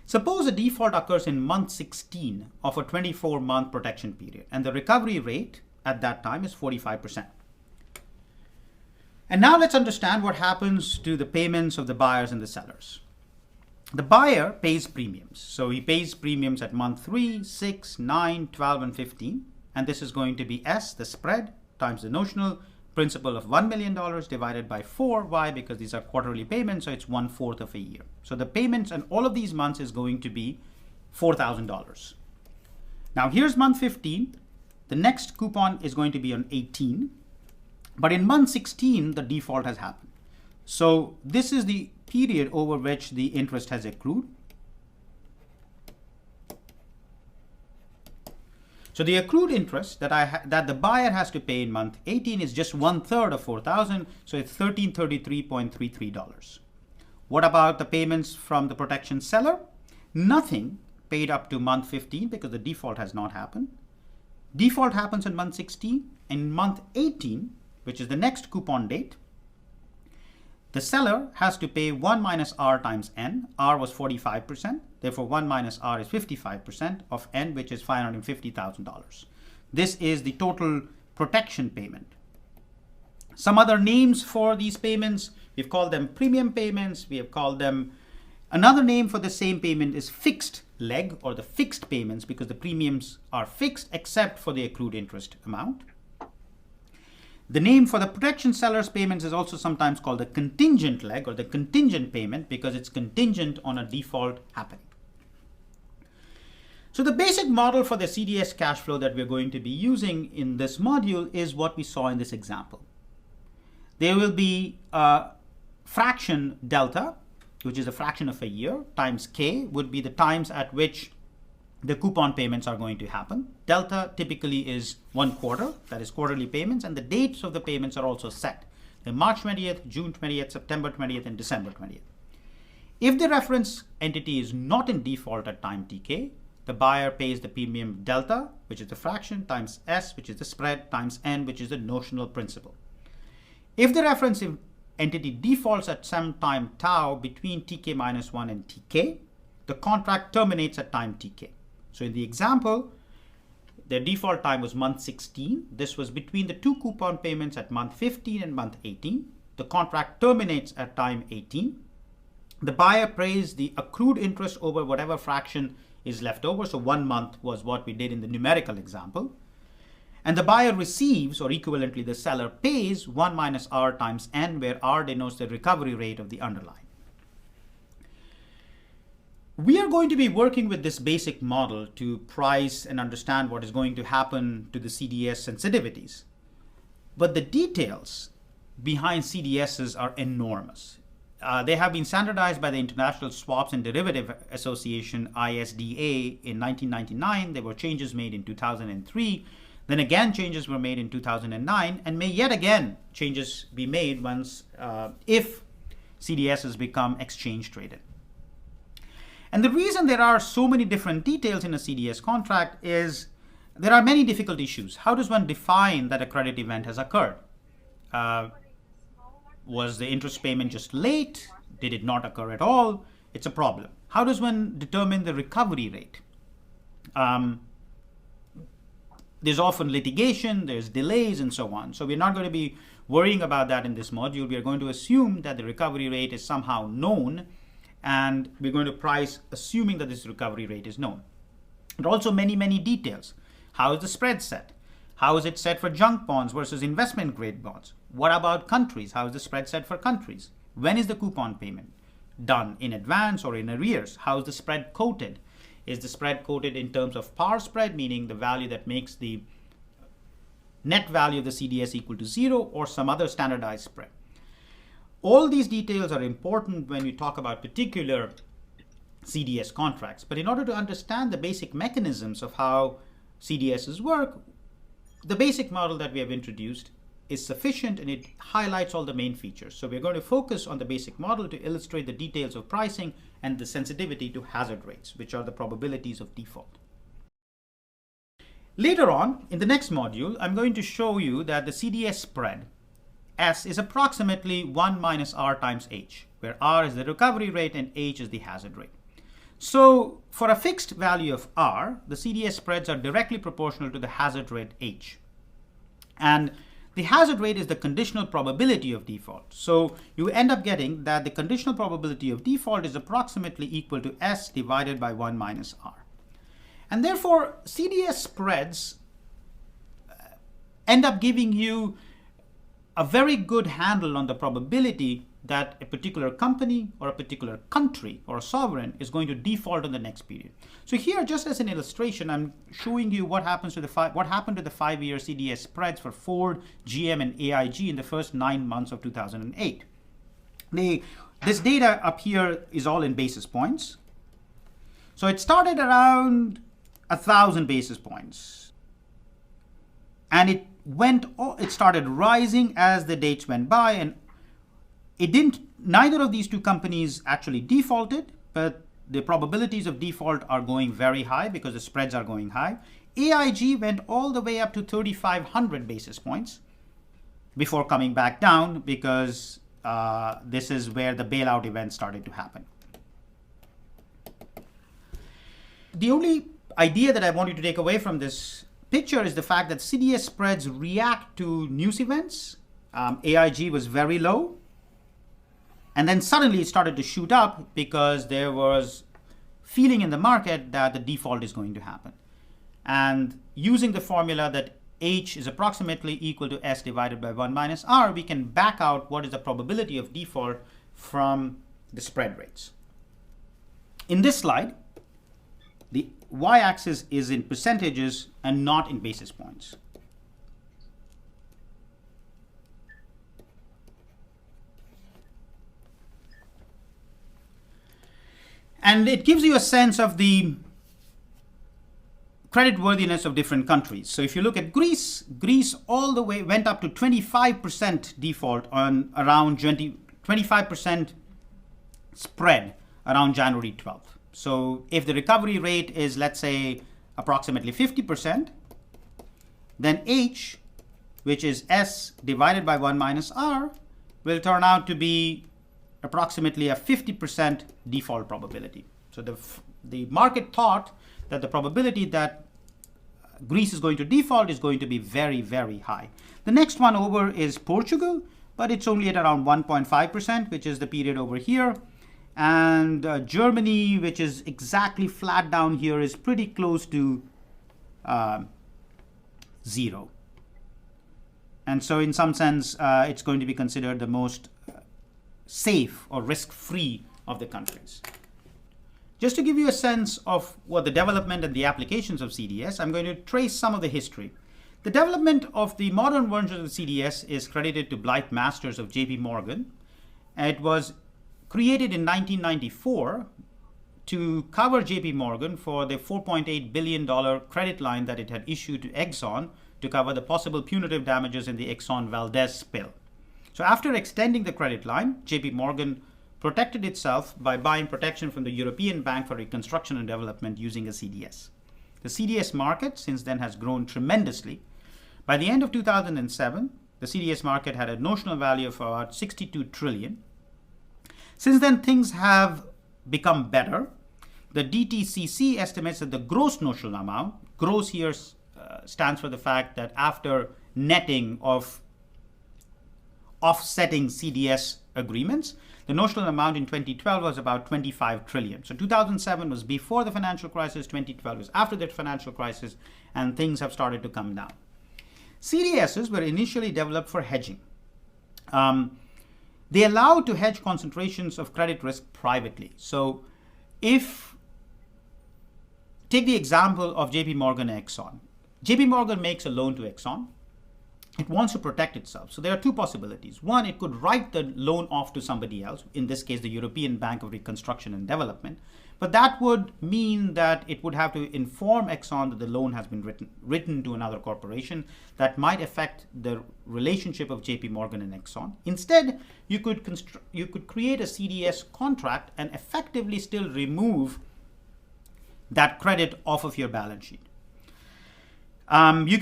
Suppose a default occurs in month 16 of a 24-month protection period, and the recovery rate at that time is 45%. And now let's understand what happens to the payments of the buyers and the sellers. The buyer pays premiums. So he pays premiums at month 3, 6, 9, 12, and 15. And this is going to be S, the spread, times the notional principal of $1 million divided by 4. Why? Because these are quarterly payments, so it's 1/4 of a year. So the payments in all of these months is going to be $4,000. Now here's month 15. The next coupon is going to be on 18. But in month 16, the default has happened. So this is the period over which the interest has accrued. So the accrued interest that the buyer has to pay in month 18 is just 1/3 of 4,000, so it's $1,333.33. What about the payments from the protection seller? Nothing paid up to month 15 because the default has not happened. Default happens in month 16. In month 18, which is the next coupon date, the seller has to pay 1 minus R times N. R was 45%. Therefore, 1 minus R is 55% of N, which is $550,000. This is the total protection payment. Some other names for these payments, we've called them premium payments. We have called them, another name for the same payment is fixed leg, or the fixed payments, because the premiums are fixed except for the accrued interest amount. The name for the protection seller's payments is also sometimes called the contingent leg, or the contingent payment, because it's contingent on a default happening. So the basic model for the CDS cash flow that we're going to be using in this module is what we saw in this example. There will be a fraction delta, which is a fraction of a year, times K would be the times at which the coupon payments are going to happen. Delta typically is 1/4, that is quarterly payments, and the dates of the payments are also set. The March 20th, June 20th, September 20th, and December 20th. If the reference entity is not in default at time TK, the buyer pays the premium delta, which is the fraction, times S, which is the spread, times N, which is the notional principal. If the reference entity defaults at some time tau between TK minus 1 and TK, the contract terminates at time TK. So in the example, the default time was month 16. This was between the two coupon payments at month 15 and month 18. The contract terminates at time 18. The buyer pays the accrued interest over whatever fraction is left over. So 1 month was what we did in the numerical example. And the buyer receives, or equivalently the seller pays, 1 minus R times N, where R denotes the recovery rate of the underlying. We are going to be working with this basic model to price and understand what is going to happen to the CDS sensitivities. But the details behind CDSs are enormous. They have been standardized by the International Swaps and Derivative Association, ISDA, in 1999. There were changes made in 2003. Then again, changes were made in 2009, and may yet again changes be made once if CDSs become exchange traded. And the reason there are so many different details in a CDS contract is there are many difficult issues. How does one define that a credit event has occurred? Was the interest payment just late? Did it not occur at all? It's a problem. How does one determine the recovery rate? There's often litigation, there's delays, and so on. So we're not going to be worrying about that in this module. We are going to assume that the recovery rate is somehow known, and we're going to price assuming that this recovery rate is known. But also many, many details. How is the spread set? How is it set for junk bonds versus investment grade bonds? What about countries? How is the spread set for countries? When is the coupon payment done, in advance or in arrears? How is the spread quoted? Is the spread quoted in terms of par spread, meaning the value that makes the net value of the CDS equal to 0 or some other standardized spread. All these details are important when we talk about particular CDS contracts. But in order to understand the basic mechanisms of how CDSs work, the basic model that we have introduced is sufficient and it highlights all the main features. So we're going to focus on the basic model to illustrate the details of pricing and the sensitivity to hazard rates, which are the probabilities of default. Later on, in the next module, I'm going to show you that the CDS spread, S, is approximately 1 minus R times H, where R is the recovery rate and H is the hazard rate. So for a fixed value of R, the CDS spreads are directly proportional to the hazard rate H. And the hazard rate is the conditional probability of default. So you end up getting that the conditional probability of default is approximately equal to S divided by 1 minus R. And therefore, CDS spreads end up giving you a very good handle on the probability that a particular company or a particular country or a sovereign is going to default in the next period. So here, just as an illustration, I'm showing you what happened to the 5-year CDS spreads for Ford, GM, and AIG in the first 9 months of 2008. This data up here is all in basis points. So it started around 1,000 basis points, and it started rising as the dates went by, and neither of these two companies actually defaulted, but the probabilities of default are going very high because the spreads are going high. AIG went all the way up to 3,500 basis points before coming back down because this is where the bailout event started to happen. The only idea that I want you to take away from this picture is the fact that CDS spreads react to news events. AIG was very low, and then suddenly it started to shoot up because there was feeling in the market that the default is going to happen. And using the formula that H is approximately equal to S divided by 1 minus R, we can back out what is the probability of default from the spread rates. In this slide, the y-axis is in percentages and not in basis points. And it gives you a sense of the creditworthiness of different countries. So if you look at Greece, Greece all the way went up to 25% default on around 25% spread around January 12th. So if the recovery rate is, let's say, approximately 50%, then H, which is S divided by 1 minus R, will turn out to be approximately a 50% default probability. So the market thought that the probability that Greece is going to default is going to be very, very high. The next one over is Portugal, but it's only at around 1.5%, which is the period over here. And Germany, which is exactly flat down here, is pretty close to 0. And so in some sense, it's going to be considered the most safe or risk-free of the countries. Just to give you a sense of what the development and the applications of CDS, I'm going to trace some of the history. The development of the modern version of the CDS is credited to Blythe Masters of JP Morgan. It was created in 1994 to cover JP Morgan for the $4.8 billion credit line that it had issued to Exxon to cover the possible punitive damages in the Exxon Valdez spill. So after extending the credit line, JP Morgan protected itself by buying protection from the European Bank for Reconstruction and Development using a CDS. The CDS market since then has grown tremendously. By the end of 2007, the CDS market had a notional value of about 62 trillion. Since then, things have become better. The DTCC estimates that the gross notional amount, gross here stands for the fact that after netting of offsetting CDS agreements, the notional amount in 2012 was about 25 trillion. So 2007 was before the financial crisis, 2012 was after the financial crisis, and things have started to come down. CDSs were initially developed for hedging. They allow to hedge concentrations of credit risk privately. So take the example of JP Morgan and Exxon. JP Morgan makes a loan to Exxon. it wants to protect itself. So there are two possibilities. One, it could write the loan off to somebody else, in this case, the European Bank of Reconstruction and Development. But that would mean that it would have to inform Exxon that the loan has been written to another corporation. That might affect the relationship of JP Morgan and Exxon. Instead, you could create a CDS contract and effectively still remove that credit off of your balance sheet. You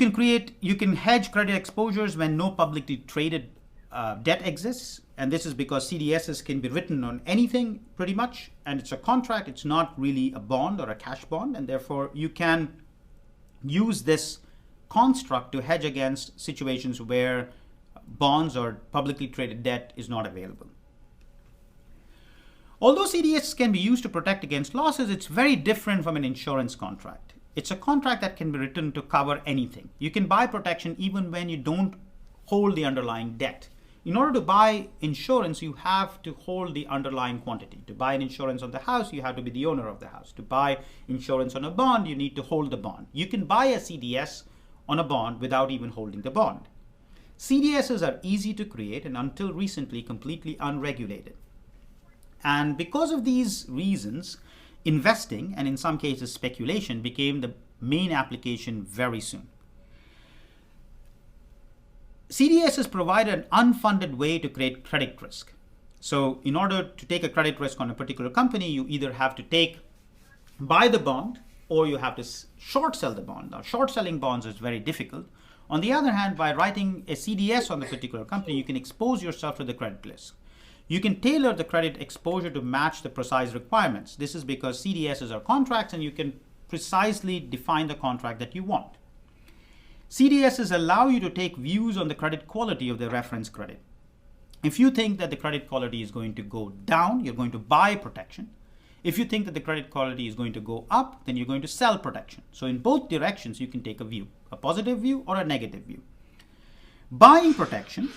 can hedge credit exposures when no publicly traded debt exists, and this is because CDSs can be written on anything pretty much, and it's a contract. It's not really a bond or a cash bond, and therefore you can use this construct to hedge against situations where bonds or publicly traded debt is not available. Although CDS can be used to protect against losses, it's very different from an insurance contract. It's a contract that can be written to cover anything. You can buy protection even when you don't hold the underlying debt. In order to buy insurance, you have to hold the underlying quantity. To buy an insurance on the house, you have to be the owner of the house. To buy insurance on a bond, you need to hold the bond. You can buy a CDS on a bond without even holding the bond. CDSs are easy to create and until recently completely unregulated. And because of these reasons, investing, and in some cases speculation, became the main application very soon. CDSs provide an unfunded way to create credit risk. So in order to take a credit risk on a particular company, you either have to buy the bond, or you have to short sell the bond. Now, short selling bonds is very difficult. On the other hand, by writing a CDS on the particular company, you can expose yourself to the credit risk. You can tailor the credit exposure to match the precise requirements. This is because CDSs are contracts and you can precisely define the contract that you want. CDSs allow you to take views on the credit quality of the reference credit. If you think that the credit quality is going to go down, you're going to buy protection. If you think that the credit quality is going to go up, then you're going to sell protection. So in both directions, you can take a view, a positive view or a negative view. Buying protection,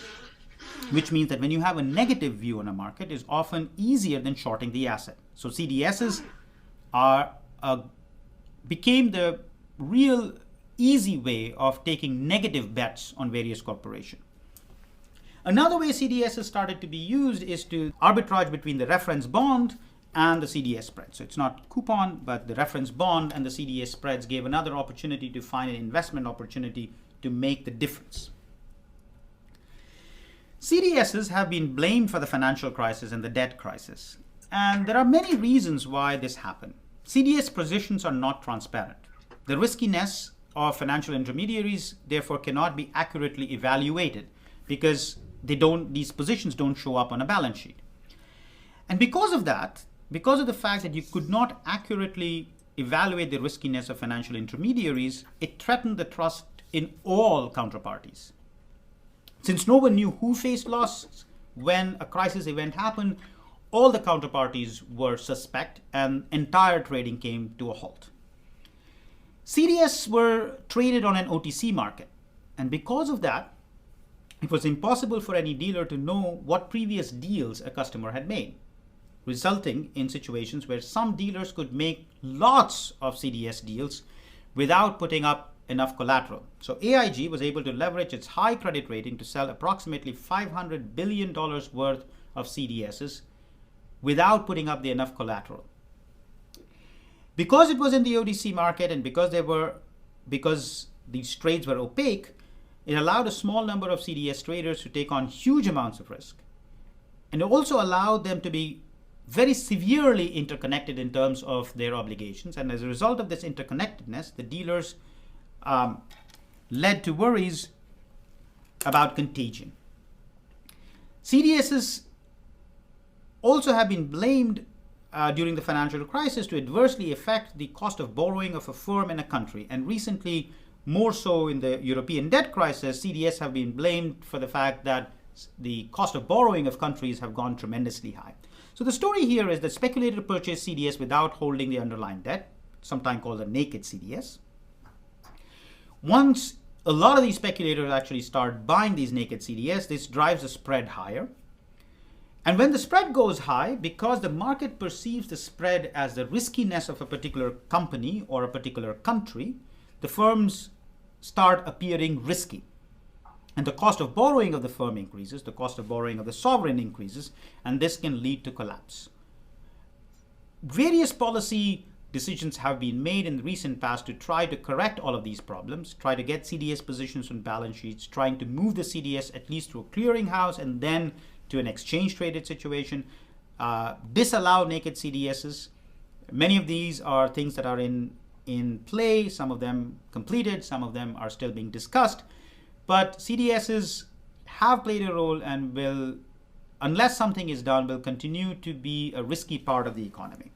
which means that when you have a negative view on a market, is often easier than shorting the asset. So CDSs became the real easy way of taking negative bets on various corporations. Another way CDSs started to be used is to arbitrage between the reference bond and the CDS spread. So it's not coupon, but the reference bond and the CDS spreads gave another opportunity to find an investment opportunity to make the difference. CDSs have been blamed for the financial crisis and the debt crisis. And there are many reasons why this happened. CDS positions are not transparent. The riskiness of financial intermediaries, therefore, cannot be accurately evaluated because these positions don't show up on a balance sheet. And because of that, because of the fact that you could not accurately evaluate the riskiness of financial intermediaries, it threatened the trust in all counterparties. Since no one knew who faced loss when a crisis event happened, all the counterparties were suspect and entire trading came to a halt. CDS were traded on an OTC market, and because of that, it was impossible for any dealer to know what previous deals a customer had made, resulting in situations where some dealers could make lots of CDS deals without putting up enough collateral. So AIG was able to leverage its high credit rating to sell approximately $500 billion worth of CDSs without putting up enough collateral. Because it was in the OTC market and because these trades were opaque, it allowed a small number of CDS traders to take on huge amounts of risk. And it also allowed them to be very severely interconnected in terms of their obligations. And as a result of this interconnectedness, the dealers led to worries about contagion. CDSs also have been blamed during the financial crisis to adversely affect the cost of borrowing of a firm in a country. And recently, more so in the European debt crisis, CDS have been blamed for the fact that the cost of borrowing of countries have gone tremendously high. So the story here is that speculators purchase CDS without holding the underlying debt, sometimes called a naked CDS. Once a lot of these speculators actually start buying these naked CDS, this drives the spread higher. And when the spread goes high, because the market perceives the spread as the riskiness of a particular company or a particular country, the firms start appearing risky. And the cost of borrowing of the firm increases, the cost of borrowing of the sovereign increases, and this can lead to collapse. Various policy decisions have been made in the recent past to try to correct all of these problems, try to get CDS positions on balance sheets, trying to move the CDS at least through a clearinghouse and then to an exchange traded situation, disallow naked CDSs. Many of these are things that are in play, some of them completed, some of them are still being discussed. But CDSs have played a role and will, unless something is done, will continue to be a risky part of the economy.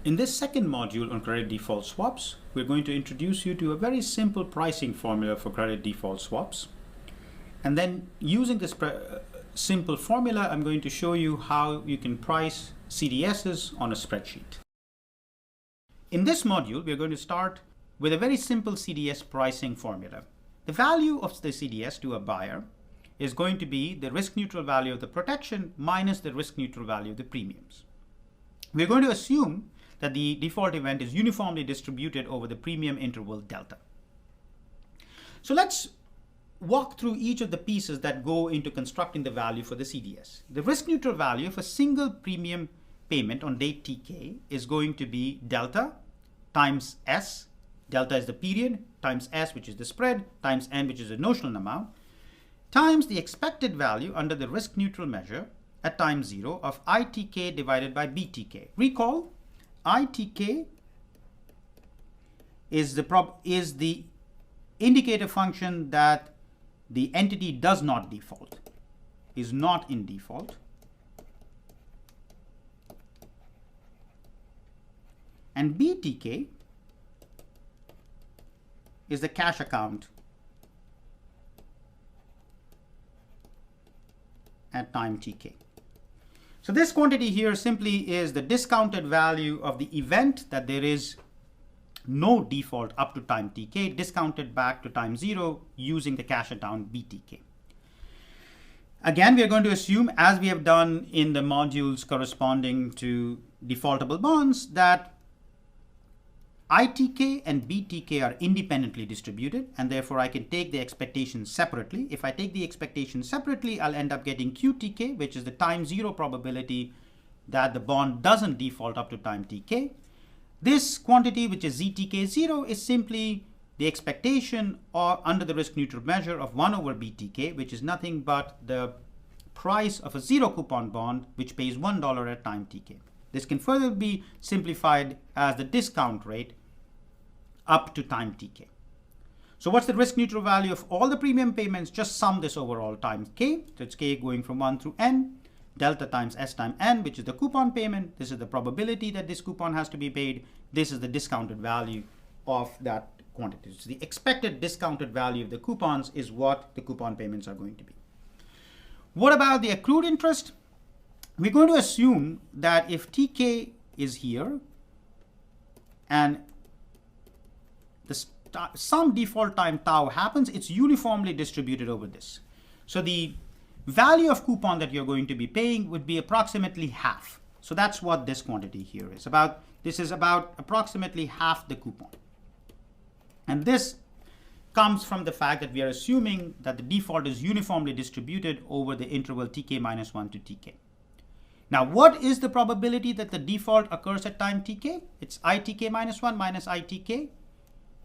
In this second module on credit default swaps, we're going to introduce you to a very simple pricing formula for credit default swaps. And then using this simple formula, I'm going to show you how you can price CDSs on a spreadsheet. In this module, we're going to start with a very simple CDS pricing formula. The value of the CDS to a buyer is going to be the risk-neutral value of the protection minus the risk-neutral value of the premiums. We're going to assume that the default event is uniformly distributed over the premium interval delta. So let's walk through each of the pieces that go into constructing the value for the CDS. The risk-neutral value of a single premium payment on date TK is going to be delta times S. Delta is the period, times S, which is the spread, times N, which is the notional amount, times the expected value under the risk-neutral measure at time 0 of ITK divided by BTK. Recall, ITK is the indicator function that the entity does not default, is not in default. And BTK is the cash account at time TK. So this quantity here simply is the discounted value of the event that there is no default up to time TK, discounted back to time 0 using the cash account BTK. Again, we are going to assume, as we have done in the modules corresponding to defaultable bonds, that ITK and BTK are independently distributed, and therefore I can take the expectations separately. If I take the expectations separately, I'll end up getting QTK, which is the time 0 probability that the bond doesn't default up to time TK. This quantity, which is ZTK0, is simply the expectation or under the risk neutral measure of 1 over BTK, which is nothing but the price of a zero coupon bond, which pays $1 at time TK. This can further be simplified as the discount rate up to time TK. So what's the risk neutral value of all the premium payments? Just sum this over all times K. So it's K going from 1 through N, delta times S times N, which is the coupon payment. This is the probability that this coupon has to be paid. This is the discounted value of that quantity. So the expected discounted value of the coupons is what the coupon payments are going to be. What about the accrued interest? We're going to assume that if TK is here and some default time tau happens, it's uniformly distributed over this. So the value of coupon that you're going to be paying would be approximately half. So that's what this quantity here is about. This is about approximately half the coupon. And this comes from the fact that we are assuming that the default is uniformly distributed over the interval TK minus 1 to TK. Now, what is the probability that the default occurs at time TK? It's ITK minus 1 minus ITK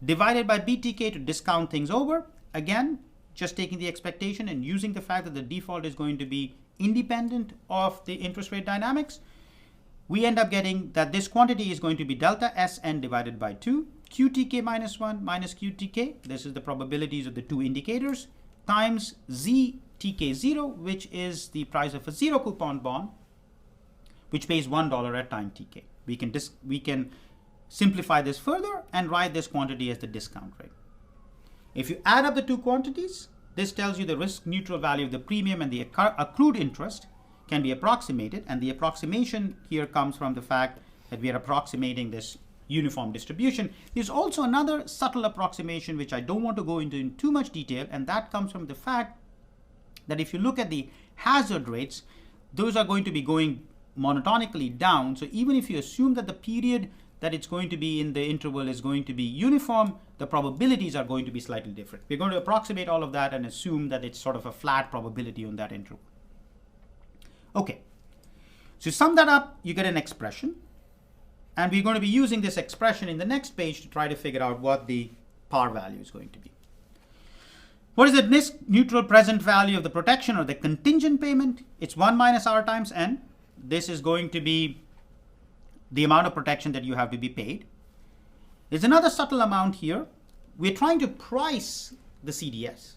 divided by BTK to discount things over. Again, just taking the expectation and using the fact that the default is going to be independent of the interest rate dynamics, we end up getting that this quantity is going to be delta Sn divided by 2, QTK minus 1 minus QTK, this is the probabilities of the two indicators, times ZTK0, which is the price of a zero coupon bond, which pays $1 at time TK. We can simplify this further and write this quantity as the discount rate. If you add up the two quantities, this tells you the risk neutral value of the premium and the accrued interest can be approximated, and the approximation here comes from the fact that we are approximating this uniform distribution. There's also another subtle approximation which I don't want to go into in too much detail, and that comes from the fact that if you look at the hazard rates, those are going to be going monotonically down. So even if you assume that the period that it's going to be in the interval is going to be uniform, the probabilities are going to be slightly different. We're going to approximate all of that and assume that it's sort of a flat probability on that interval. Okay, so sum that up, you get an expression. And we're going to be using this expression in the next page to try to figure out what the par value is going to be. What is the risk neutral present value of the protection or the contingent payment? It's 1 minus r times n. This is going to be the amount of protection that you have to be paid. There's another subtle amount here. We're trying to price the CDS.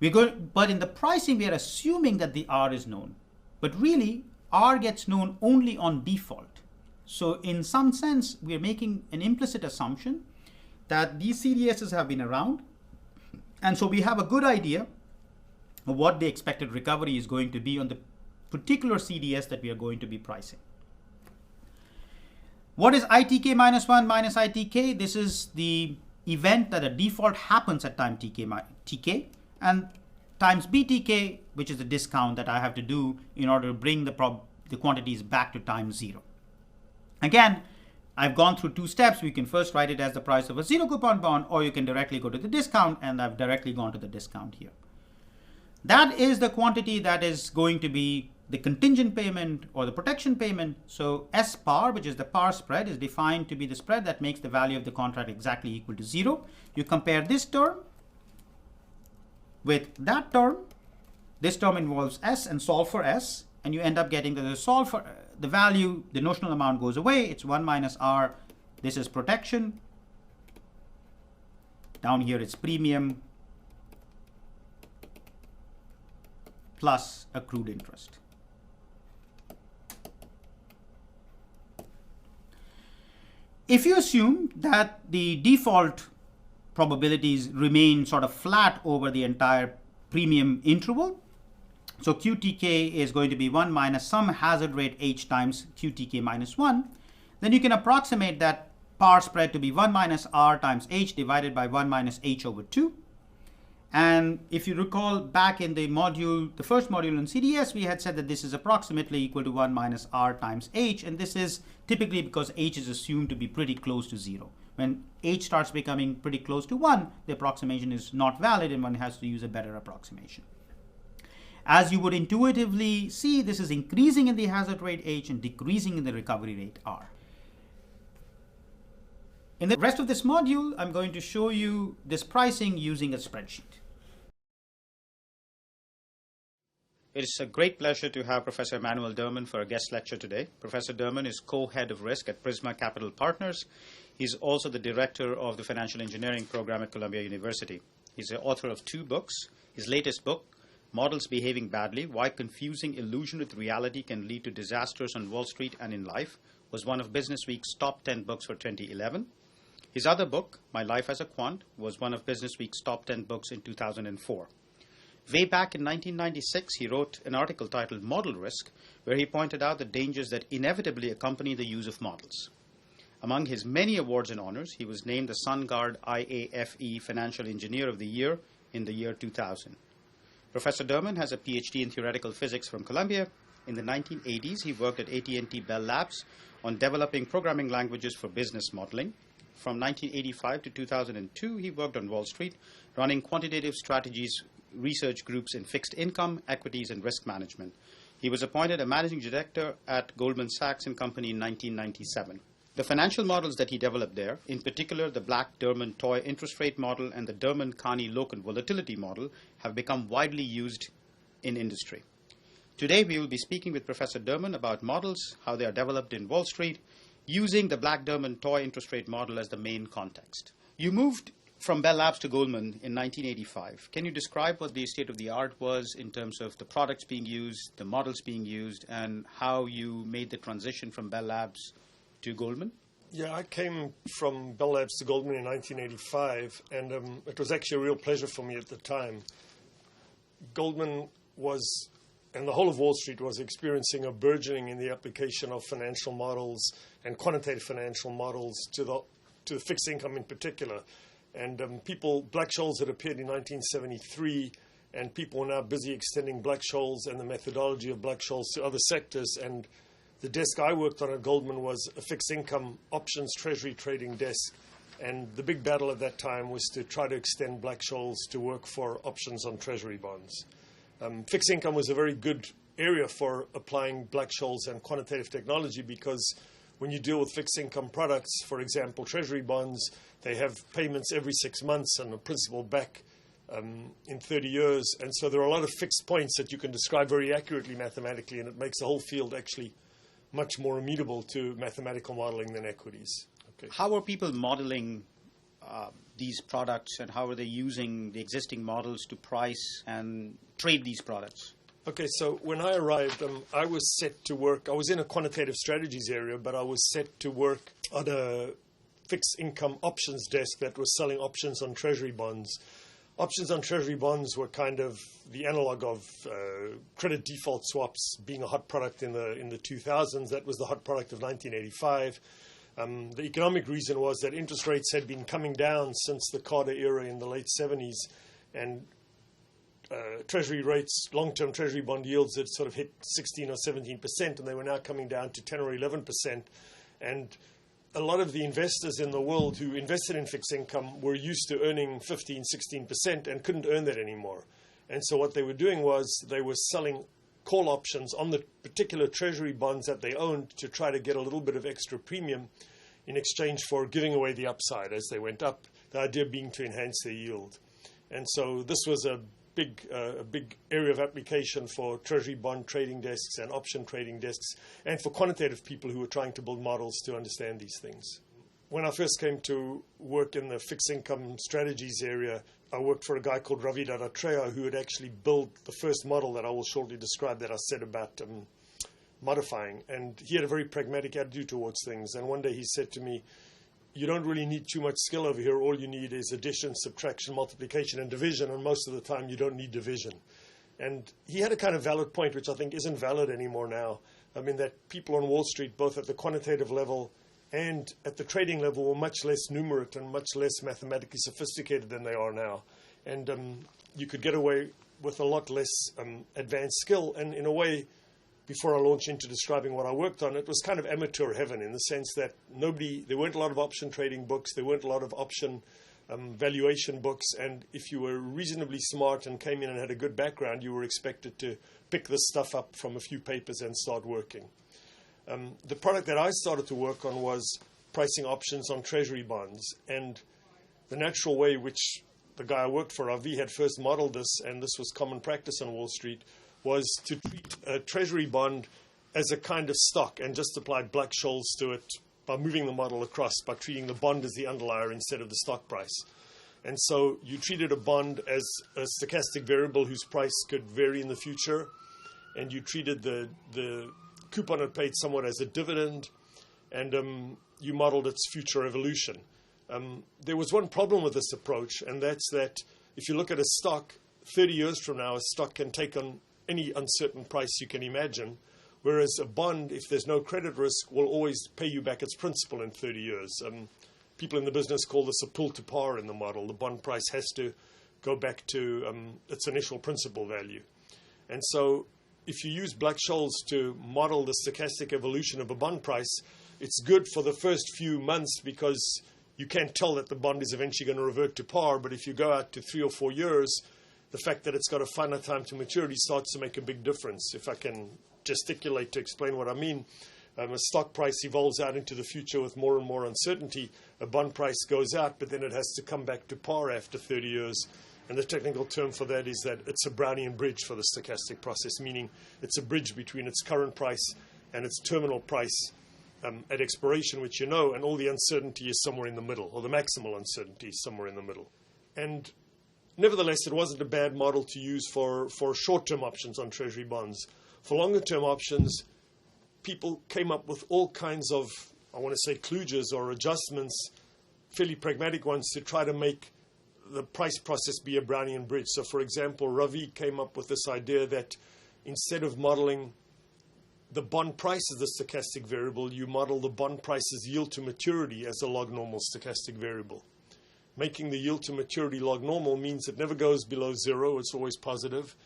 But in the pricing, we are assuming that the r is known. But really, r gets known only on default. So in some sense, we are making an implicit assumption that these CDSs have been around. And so we have a good idea of what the expected recovery is going to be on the particular CDS that we are going to be pricing. What is ITK minus 1 minus ITK? This is the event that a default happens at time TK, and times BTK, which is the discount that I have to do in order to bring the quantities back to time 0. Again, I've gone through 2 steps. We can first write it as the price of a 0 coupon bond, or you can directly go to the discount, and I've directly gone to the discount here. That is the quantity that is going to be the contingent payment or the protection payment. So S par, which is the par spread, is defined to be the spread that makes the value of the contract exactly equal to 0. You compare this term with that term. This term involves S, and solve for S, and you end up getting the solve for the value, the notional amount goes away. It's 1 minus r. This is protection. Down here it's premium plus accrued interest. If you assume that the default probabilities remain sort of flat over the entire premium interval, so QTK is going to be 1 minus some hazard rate h times QTK minus 1, then you can approximate that par spread to be 1 minus r times h divided by 1 minus h over 2. And if you recall back in the module, the first module on CDS, we had said that this is approximately equal to 1 minus r times h, and this is typically because h is assumed to be pretty close to 0. When h starts becoming pretty close to 1, the approximation is not valid and one has to use a better approximation. As you would intuitively see, this is increasing in the hazard rate h and decreasing in the recovery rate r. In the rest of this module, I'm going to show you this pricing using a spreadsheet. It is a great pleasure to have Professor Emmanuel Derman for a guest lecture today. Professor Derman is co-head of risk at Prisma Capital Partners. He's also the director of the financial engineering program at Columbia University. He's the author of 2 books. His latest book, Models Behaving Badly, Why Confusing Illusion with Reality Can Lead to Disasters on Wall Street and in Life, was one of Business Week's top 10 books for 2011. His other book, My Life as a Quant, was one of Business Week's top 10 books in 2004. Way back in 1996, he wrote an article titled Model Risk, where he pointed out the dangers that inevitably accompany the use of models. Among his many awards and honors, he was named the SunGard IAFE Financial Engineer of the Year in the year 2000. Professor Derman has a PhD in theoretical physics from Columbia. In the 1980s, he worked at AT&T Bell Labs on developing programming languages for business modeling. From 1985 to 2002, he worked on Wall Street, running quantitative strategies research groups in fixed income, equities, and risk management. He was appointed a managing director at Goldman Sachs and Company in 1997. The financial models that he developed there, in particular the Black-Derman toy interest rate model and the Derman-Carney-Loken volatility model, have become widely used in industry. Today we will be speaking with Professor Derman about models, how they are developed in Wall Street, using the Black-Derman toy interest rate model as the main context. You moved from Bell Labs to Goldman in 1985. Can you describe what the state of the art was in terms of the products being used, the models being used, and how you made the transition from Bell Labs to Goldman? Yeah, I came from Bell Labs to Goldman in 1985, and it was actually a real pleasure for me at the time. Goldman was, and the whole of Wall Street was experiencing a burgeoning in the application of financial models and quantitative financial models to the fixed income in particular. And Black-Scholes had appeared in 1973, and people were now busy extending Black-Scholes and the methodology of Black-Scholes to other sectors. And The desk I worked on at Goldman was a fixed income options treasury trading desk. And the big battle at that time was to try to extend Black-Scholes to work for options on treasury bonds. Fixed income was a very good area for applying Black-Scholes and quantitative technology, because when you deal with fixed income products, for example, treasury bonds, they have payments every 6 months and a principal back in 30 years. And so there are a lot of fixed points that you can describe very accurately mathematically, and it makes the whole field actually much more amenable to mathematical modeling than equities. Okay. How are people modeling these products, and how are they using the existing models to price and trade these products? Okay, so when I arrived, I was set to work. I was in a quantitative strategies area, but I was set to work on a fixed income options desk that was selling options on treasury bonds. Options on treasury bonds were kind of the analog of credit default swaps being a hot product in the 2000s. That was the hot product of 1985. The economic reason was that interest rates had been coming down since the Carter era in the late 70s, and treasury rates, long-term treasury bond yields had sort of hit 16 or 17%, and they were now coming down to 10 or 11%. And a lot of the investors in the world who invested in fixed income were used to earning 15, 16% and couldn't earn that anymore. And so what they were doing was they were selling call options on the particular treasury bonds that they owned to try to get a little bit of extra premium in exchange for giving away the upside as they went up, the idea being to enhance their yield. And so this was a big area of application for treasury bond trading desks and option trading desks, and for quantitative people who were trying to build models to understand these things. When I first came to work in the fixed income strategies area, I worked for a guy called Ravi Dattatreya, who had actually built the first model that I will shortly describe that I said about modifying. And he had a very pragmatic attitude towards things. And one day he said to me, "You don't really need too much skill over here. All you need is addition, subtraction, multiplication, and division. And most of the time, you don't need division." And he had a kind of valid point, which I think isn't valid anymore now. I mean, that people on Wall Street, both at the quantitative level and at the trading level, were much less numerate and much less mathematically sophisticated than they are now. And you could get away with a lot less advanced skill. And in a way, before I launch into describing what I worked on, it was kind of amateur heaven, in the sense that there weren't a lot of option trading books, there weren't a lot of option valuation books, and if you were reasonably smart and came in and had a good background, you were expected to pick this stuff up from a few papers and start working. The product that I started to work on was pricing options on treasury bonds, and the natural way which the guy I worked for, Ravi, had first modeled this, and this was common practice on Wall Street, was to treat a treasury bond as a kind of stock and just apply Black-Scholes to it by moving the model across, by treating the bond as the underlier instead of the stock price. And so you treated a bond as a stochastic variable whose price could vary in the future, and you treated the coupon it paid somewhat as a dividend, and you modeled its future evolution. There was one problem with this approach, and that's that if you look at a stock, 30 years from now, a stock can take on any uncertain price you can imagine, whereas a bond, if there's no credit risk, will always pay you back its principal in 30 years. People in the business call this a pull to par in the model. The bond price has to go back to its initial principal value. And so if you use Black-Scholes to model the stochastic evolution of a bond price, it's good for the first few months because you can't tell that the bond is eventually going to revert to par. But if you go out to 3 or 4 years, the fact that it's got a finite time to maturity starts to make a big difference. If I can gesticulate to explain what I mean, a stock price evolves out into the future with more and more uncertainty. A bond price goes out, but then it has to come back to par after 30 years. And the technical term for that is that it's a Brownian bridge for the stochastic process, meaning it's a bridge between its current price and its terminal price at expiration, which you know, and all the uncertainty is somewhere in the middle, or the maximal uncertainty is somewhere in the middle. And nevertheless, it wasn't a bad model to use for short-term options on treasury bonds. For longer-term options, people came up with all kinds of, I want to say, kludges or adjustments, fairly pragmatic ones, to try to make the price process be a Brownian bridge. So, for example, Ravi came up with this idea that instead of modeling the bond price as the stochastic variable, you model the bond price's yield to maturity as a log normal stochastic variable. Making the yield to maturity log normal means it never goes below zero, it's always positive.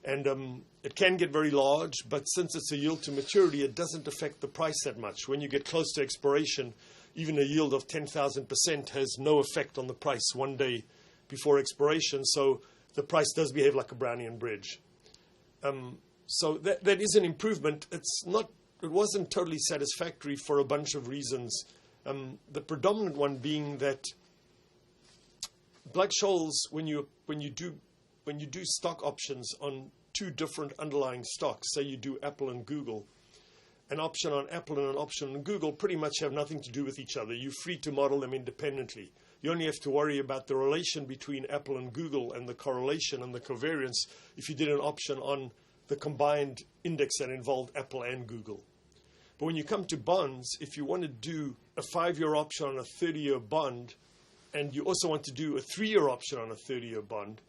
And it can get very large, but since it's a yield to maturity, it doesn't affect the price that much. When you get close to expiration, even a yield of 10,000% has no effect on the price one day before expiration. So the price does behave like a Brownian bridge. So that is an improvement. It wasn't totally satisfactory for a bunch of reasons. The predominant one being that Black-Scholes, when you do stock options on two different underlying stocks, say you do Apple and Google, an option on Apple and an option on Google pretty much have nothing to do with each other. You're free to model them independently. You only have to worry about the relation between Apple and Google and the correlation and the covariance if you did an option on the combined index that involved Apple and Google. But when you come to bonds, if you want to do a 5-year option on a 30-year bond, and you also want to do a 3-year option on a 30-year bond,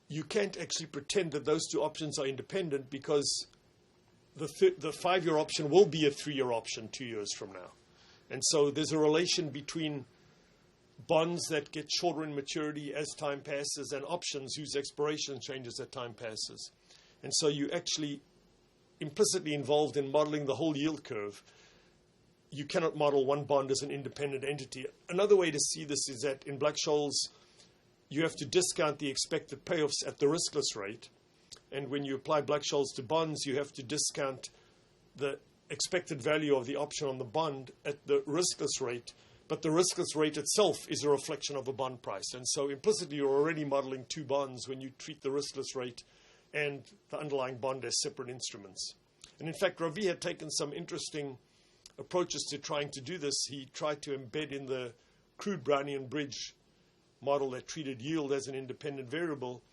you can't actually pretend that those two options are independent, because the 5-year option will be a 3-year option 2 years from now. And so there's a relation between bonds that get shorter in maturity as time passes and options whose expiration changes as time passes. And so you actually implicitly involved in modeling the whole yield curve. You cannot model one bond as an independent entity. Another way to see this is that in Black-Scholes, you have to discount the expected payoffs at the riskless rate. And when you apply Black-Scholes to bonds, you have to discount the expected value of the option on the bond at the riskless rate. But the riskless rate itself is a reflection of a bond price. And so implicitly, you're already modeling two bonds when you treat the riskless rate and the underlying bond as separate instruments. And in fact, Ravi had taken some interesting approaches to trying to do this. He tried to embed in the crude Brownian bridge model that treated yield as an independent variable.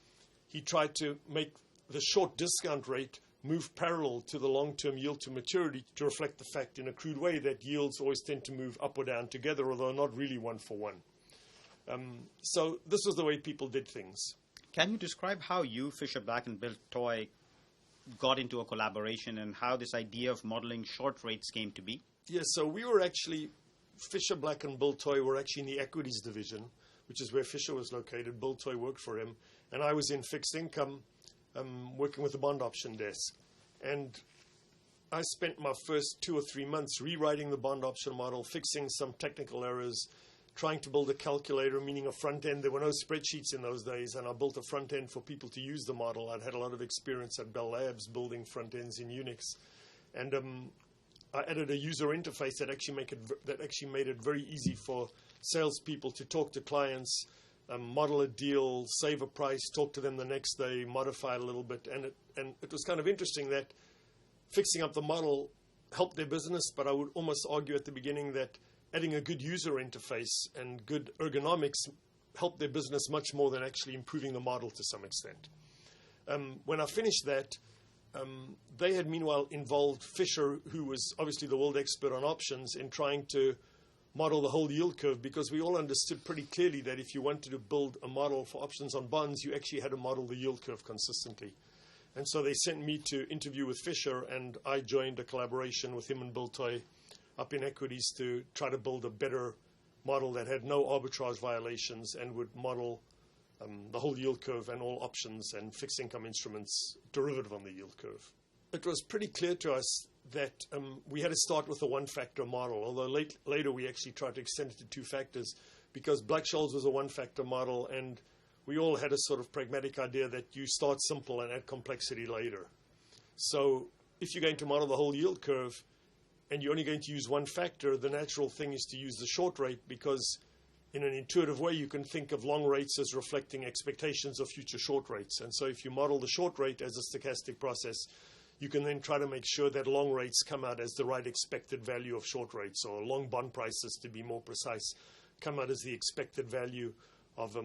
He tried to make the short discount rate move parallel to the long-term yield to maturity to reflect the fact in a crude way that yields always tend to move up or down together, although not really one for one. So this was the way people did things. Can you describe how you, Fisher Black, and Bill Toy got into a collaboration, and how this idea of modeling short rates came to be? Yeah, so we were actually, Fisher Black and Bill Toy were actually in the equities division, which is where Fisher was located. Bill Toy worked for him. And I was in fixed income, working with the bond option desk. And I spent my first 2 or 3 months rewriting the bond option model, fixing some technical errors, trying to build a calculator, meaning a front end. There were no spreadsheets in those days, and I built a front end for people to use the model. I'd had a lot of experience at Bell Labs building front ends in Unix. And I added a user interface that actually made it very easy for salespeople to talk to clients, model a deal, save a price, talk to them the next day, modify it a little bit. And it was kind of interesting that fixing up the model helped their business, but I would almost argue at the beginning that adding a good user interface and good ergonomics helped their business much more than actually improving the model to some extent. When I finished that, they had meanwhile involved Fisher, who was obviously the world expert on options, in trying to model the whole yield curve, because we all understood pretty clearly that if you wanted to build a model for options on bonds, you actually had to model the yield curve consistently. And so they sent me to interview with Fisher, and I joined a collaboration with him and Bill Toy up in equities to try to build a better model that had no arbitrage violations and would model the whole yield curve and all options and fixed income instruments derivative on the yield curve. It was pretty clear to us that we had to start with a one-factor model, although later we actually tried to extend it to 2 factors, because Black-Scholes was a one-factor model, and we all had a sort of pragmatic idea that you start simple and add complexity later. So if you're going to model the whole yield curve and you're only going to use one factor, the natural thing is to use the short rate, because in an intuitive way you can think of long rates as reflecting expectations of future short rates. And so if you model the short rate as a stochastic process, you can then try to make sure that long rates come out as the right expected value of short rates, or long bond prices, to be more precise, come out as the expected value of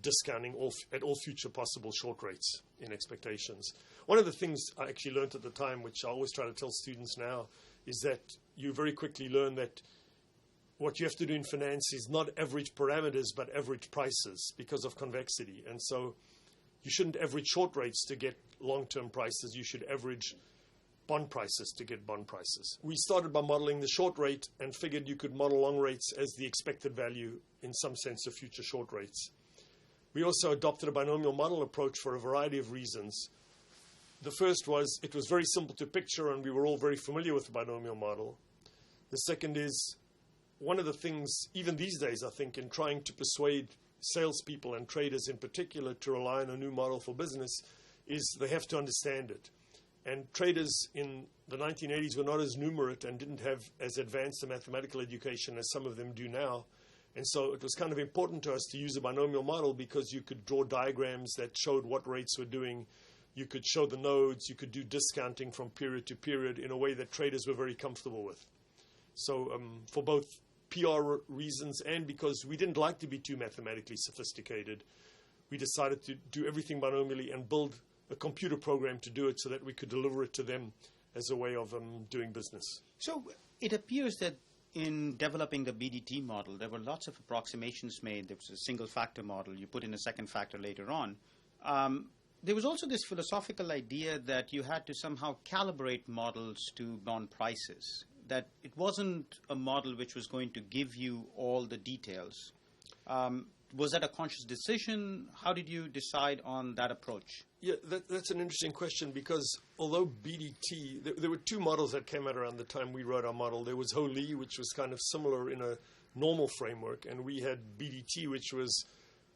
discounting at all future possible short rates in expectations. One of the things I actually learned at the time, which I always try to tell students now, is that you very quickly learn that what you have to do in finance is not average parameters, but average prices, because of convexity. And so you shouldn't average short rates to get long-term prices. You should average bond prices to get bond prices. We started by modeling the short rate and figured you could model long rates as the expected value, in some sense, of future short rates. We also adopted a binomial model approach for a variety of reasons. The first was it was very simple to picture, and we were all very familiar with the binomial model. The second is one of the things, even these days, I think, in trying to persuade salespeople and traders in particular to rely on a new model for business, is they have to understand it. And traders in the 1980s were not as numerate and didn't have as advanced a mathematical education as some of them do now. And so it was kind of important to us to use a binomial model because you could draw diagrams that showed what rates were doing. You could show the nodes. You could do discounting from period to period in a way that traders were very comfortable with. So for both PR reasons and because we didn't like to be too mathematically sophisticated, we decided to do everything binomially and build a computer program to do it so that we could deliver it to them as a way of doing business. So it appears that in developing the BDT model, there were lots of approximations made. There was a single factor model. You put in a second factor later on. There was also this philosophical idea that you had to somehow calibrate models to bond prices, that it wasn't a model which was going to give you all the details. Was that a conscious decision? How did you decide on that approach? Yeah, that's an interesting question because although BDT, there were two models that came out around the time we wrote our model. There was Ho-Lee, which was kind of similar in a normal framework, and we had BDT, which was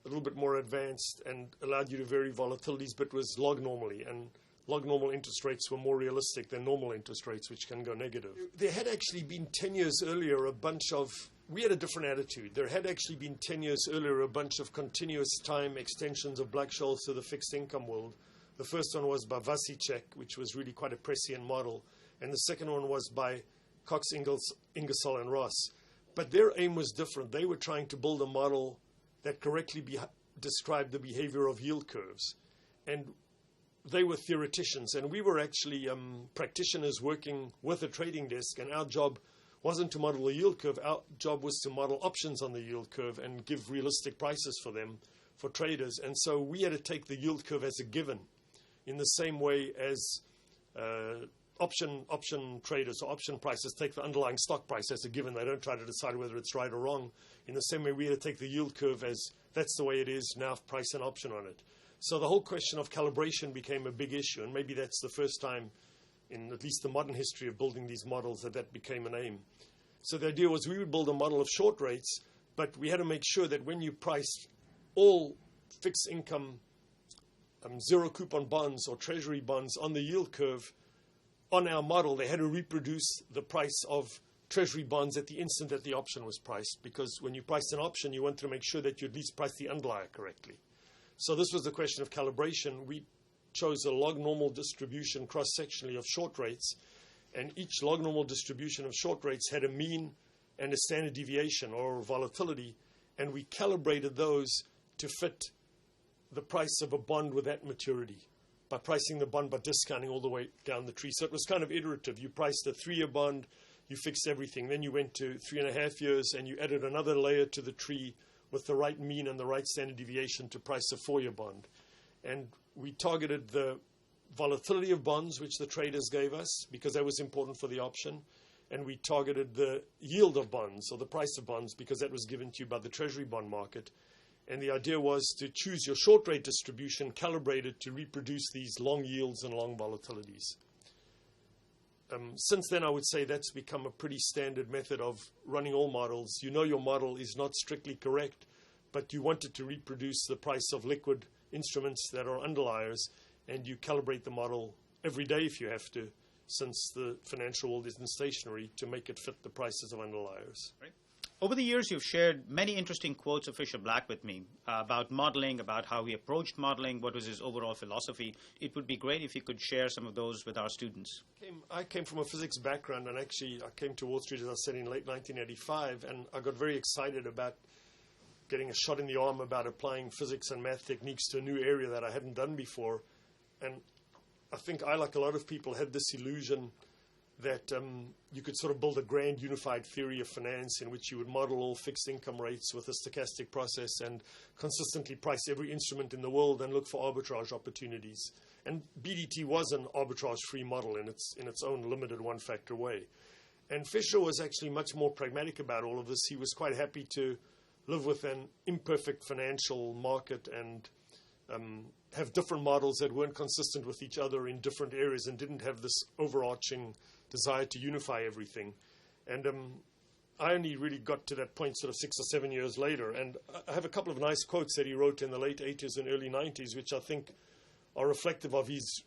a little bit more advanced and allowed you to vary volatilities, but was log normally. And log normal interest rates were more realistic than normal interest rates, which can go negative. There had actually been 10 years earlier we had a different attitude. There had actually been 10 years earlier a bunch of continuous time extensions of Black-Scholes to the fixed income world. The first one was by Vasicek, which was really quite a prescient model. And the second one was by Cox, Ingersoll, and Ross. But their aim was different. They were trying to build a model that correctly described the behavior of yield curves. And they were theoreticians, and we were actually practitioners working with a trading desk, and our job wasn't to model the yield curve. Our job was to model options on the yield curve and give realistic prices for them, for traders. And so we had to take the yield curve as a given in the same way as option traders or option prices take the underlying stock price as a given. They don't try to decide whether it's right or wrong. In the same way, we had to take the yield curve as that's the way it is, now price an option on it. So the whole question of calibration became a big issue, and maybe that's the first time in at least the modern history of building these models that became an aim. So the idea was we would build a model of short rates, but we had to make sure that when you priced all fixed income zero coupon bonds or treasury bonds on the yield curve on our model, they had to reproduce the price of treasury bonds at the instant that the option was priced, because when you priced an option, you wanted to make sure that you at least priced the underlier correctly. So this was the question of calibration. We chose a log normal distribution cross-sectionally of short rates, and each log normal distribution of short rates had a mean and a standard deviation or volatility, and we calibrated those to fit the price of a bond with that maturity by pricing the bond by discounting all the way down the tree. So it was kind of iterative. You priced a 3-year bond, you fixed everything. Then you went to 3.5 years, and you added another layer to the tree with the right mean and the right standard deviation to price a 4-year bond. And we targeted the volatility of bonds, which the traders gave us, because that was important for the option. And we targeted the yield of bonds, or the price of bonds, because that was given to you by the treasury bond market. And the idea was to choose your short rate distribution calibrated to reproduce these long yields and long volatilities. Since then, I would say that's become a pretty standard method of running all models. You know your model is not strictly correct, but you want it to reproduce the price of liquid instruments that are underliers, and you calibrate the model every day if you have to, since the financial world isn't stationary, to make it fit the prices of underliers. Right. Over the years, you've shared many interesting quotes of Fisher Black with me about modeling, about how he approached modeling, what was his overall philosophy. It would be great if you could share some of those with our students. I came from a physics background, and actually I came to Wall Street, as I said, in late 1985, and I got very excited about getting a shot in the arm about applying physics and math techniques to a new area that I hadn't done before. And I think I, like a lot of people, had this illusion that you could sort of build a grand unified theory of finance in which you would model all fixed income rates with a stochastic process and consistently price every instrument in the world and look for arbitrage opportunities. And BDT was an arbitrage-free model in its own limited one-factor way. And Fisher was actually much more pragmatic about all of this. He was quite happy to live with an imperfect financial market and have different models that weren't consistent with each other in different areas and didn't have this overarching desire to unify everything. And I only really got to that point sort of 6 or 7 years later. And I have a couple of nice quotes that he wrote in the late 80s and early 90s, which I think are reflective of his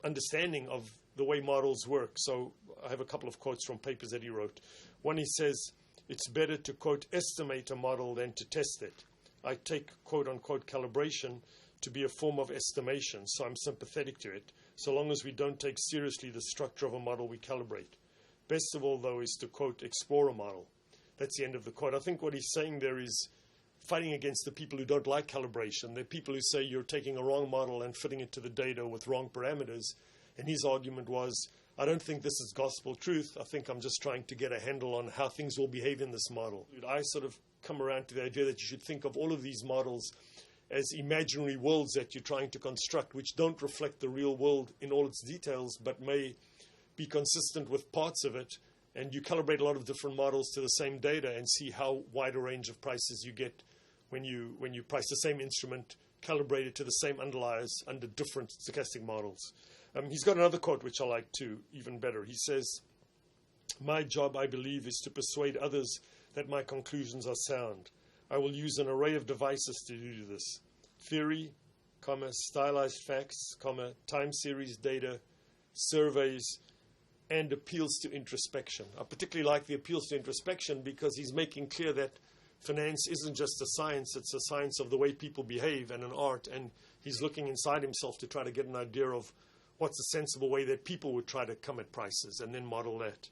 understanding of the way models work. So I have a couple of quotes from papers that he wrote. One, he says, "It's better to, quote, estimate a model than to test it. I take, quote unquote, calibration to be a form of estimation, so I'm sympathetic to it, so long as we don't take seriously the structure of a model we calibrate. Best of all, though, is to, quote, explore a model." That's the end of the quote. I think what he's saying there is fighting against the people who don't like calibration. They're people who say you're taking a wrong model and fitting it to the data with wrong parameters. And his argument was, I don't think this is gospel truth. I think I'm just trying to get a handle on how things will behave in this model. I sort of come around to the idea that you should think of all of these models as imaginary worlds that you're trying to construct, which don't reflect the real world in all its details, but may be consistent with parts of it. And you calibrate a lot of different models to the same data and see how wide a range of prices you get when you price the same instrument calibrated to the same underliers under different stochastic models. He's got another quote which I like too, even better. He says, "My job, I believe, is to persuade others that my conclusions are sound. I will use an array of devices to do this. Theory, stylized facts, time series data, surveys, and appeals to introspection." I particularly like the appeals to introspection because he's making clear that finance isn't just a science, it's a science of the way people behave and an art, and he's looking inside himself to try to get an idea of what's a sensible way that people would try to come at prices and then model that.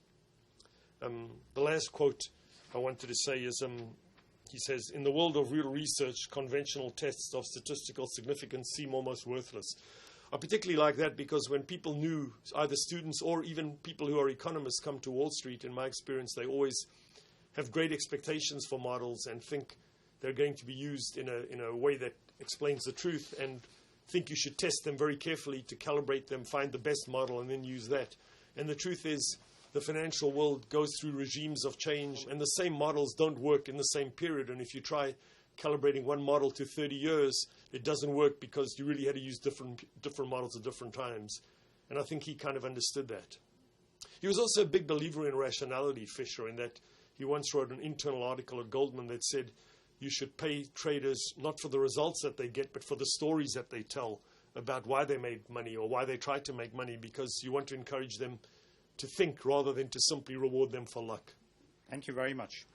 The last quote I wanted to say is, he says, "In the world of real research, conventional tests of statistical significance seem almost worthless." I particularly like that because when people new, either students or even people who are economists come to Wall Street, in my experience, they always have great expectations for models and think they're going to be used in a way that explains the truth, and think you should test them very carefully to calibrate them, find the best model, and then use that. And the truth is, the financial world goes through regimes of change, and the same models don't work in the same period. And if you try calibrating one model to 30 years, it doesn't work because you really had to use different models at different times. And I think he kind of understood that. He was also a big believer in rationality, Fisher, in that he once wrote an internal article at Goldman that said you should pay traders not for the results that they get, but for the stories that they tell about why they made money or why they tried to make money, because you want to encourage them to think rather than to simply reward them for luck. Thank you very much.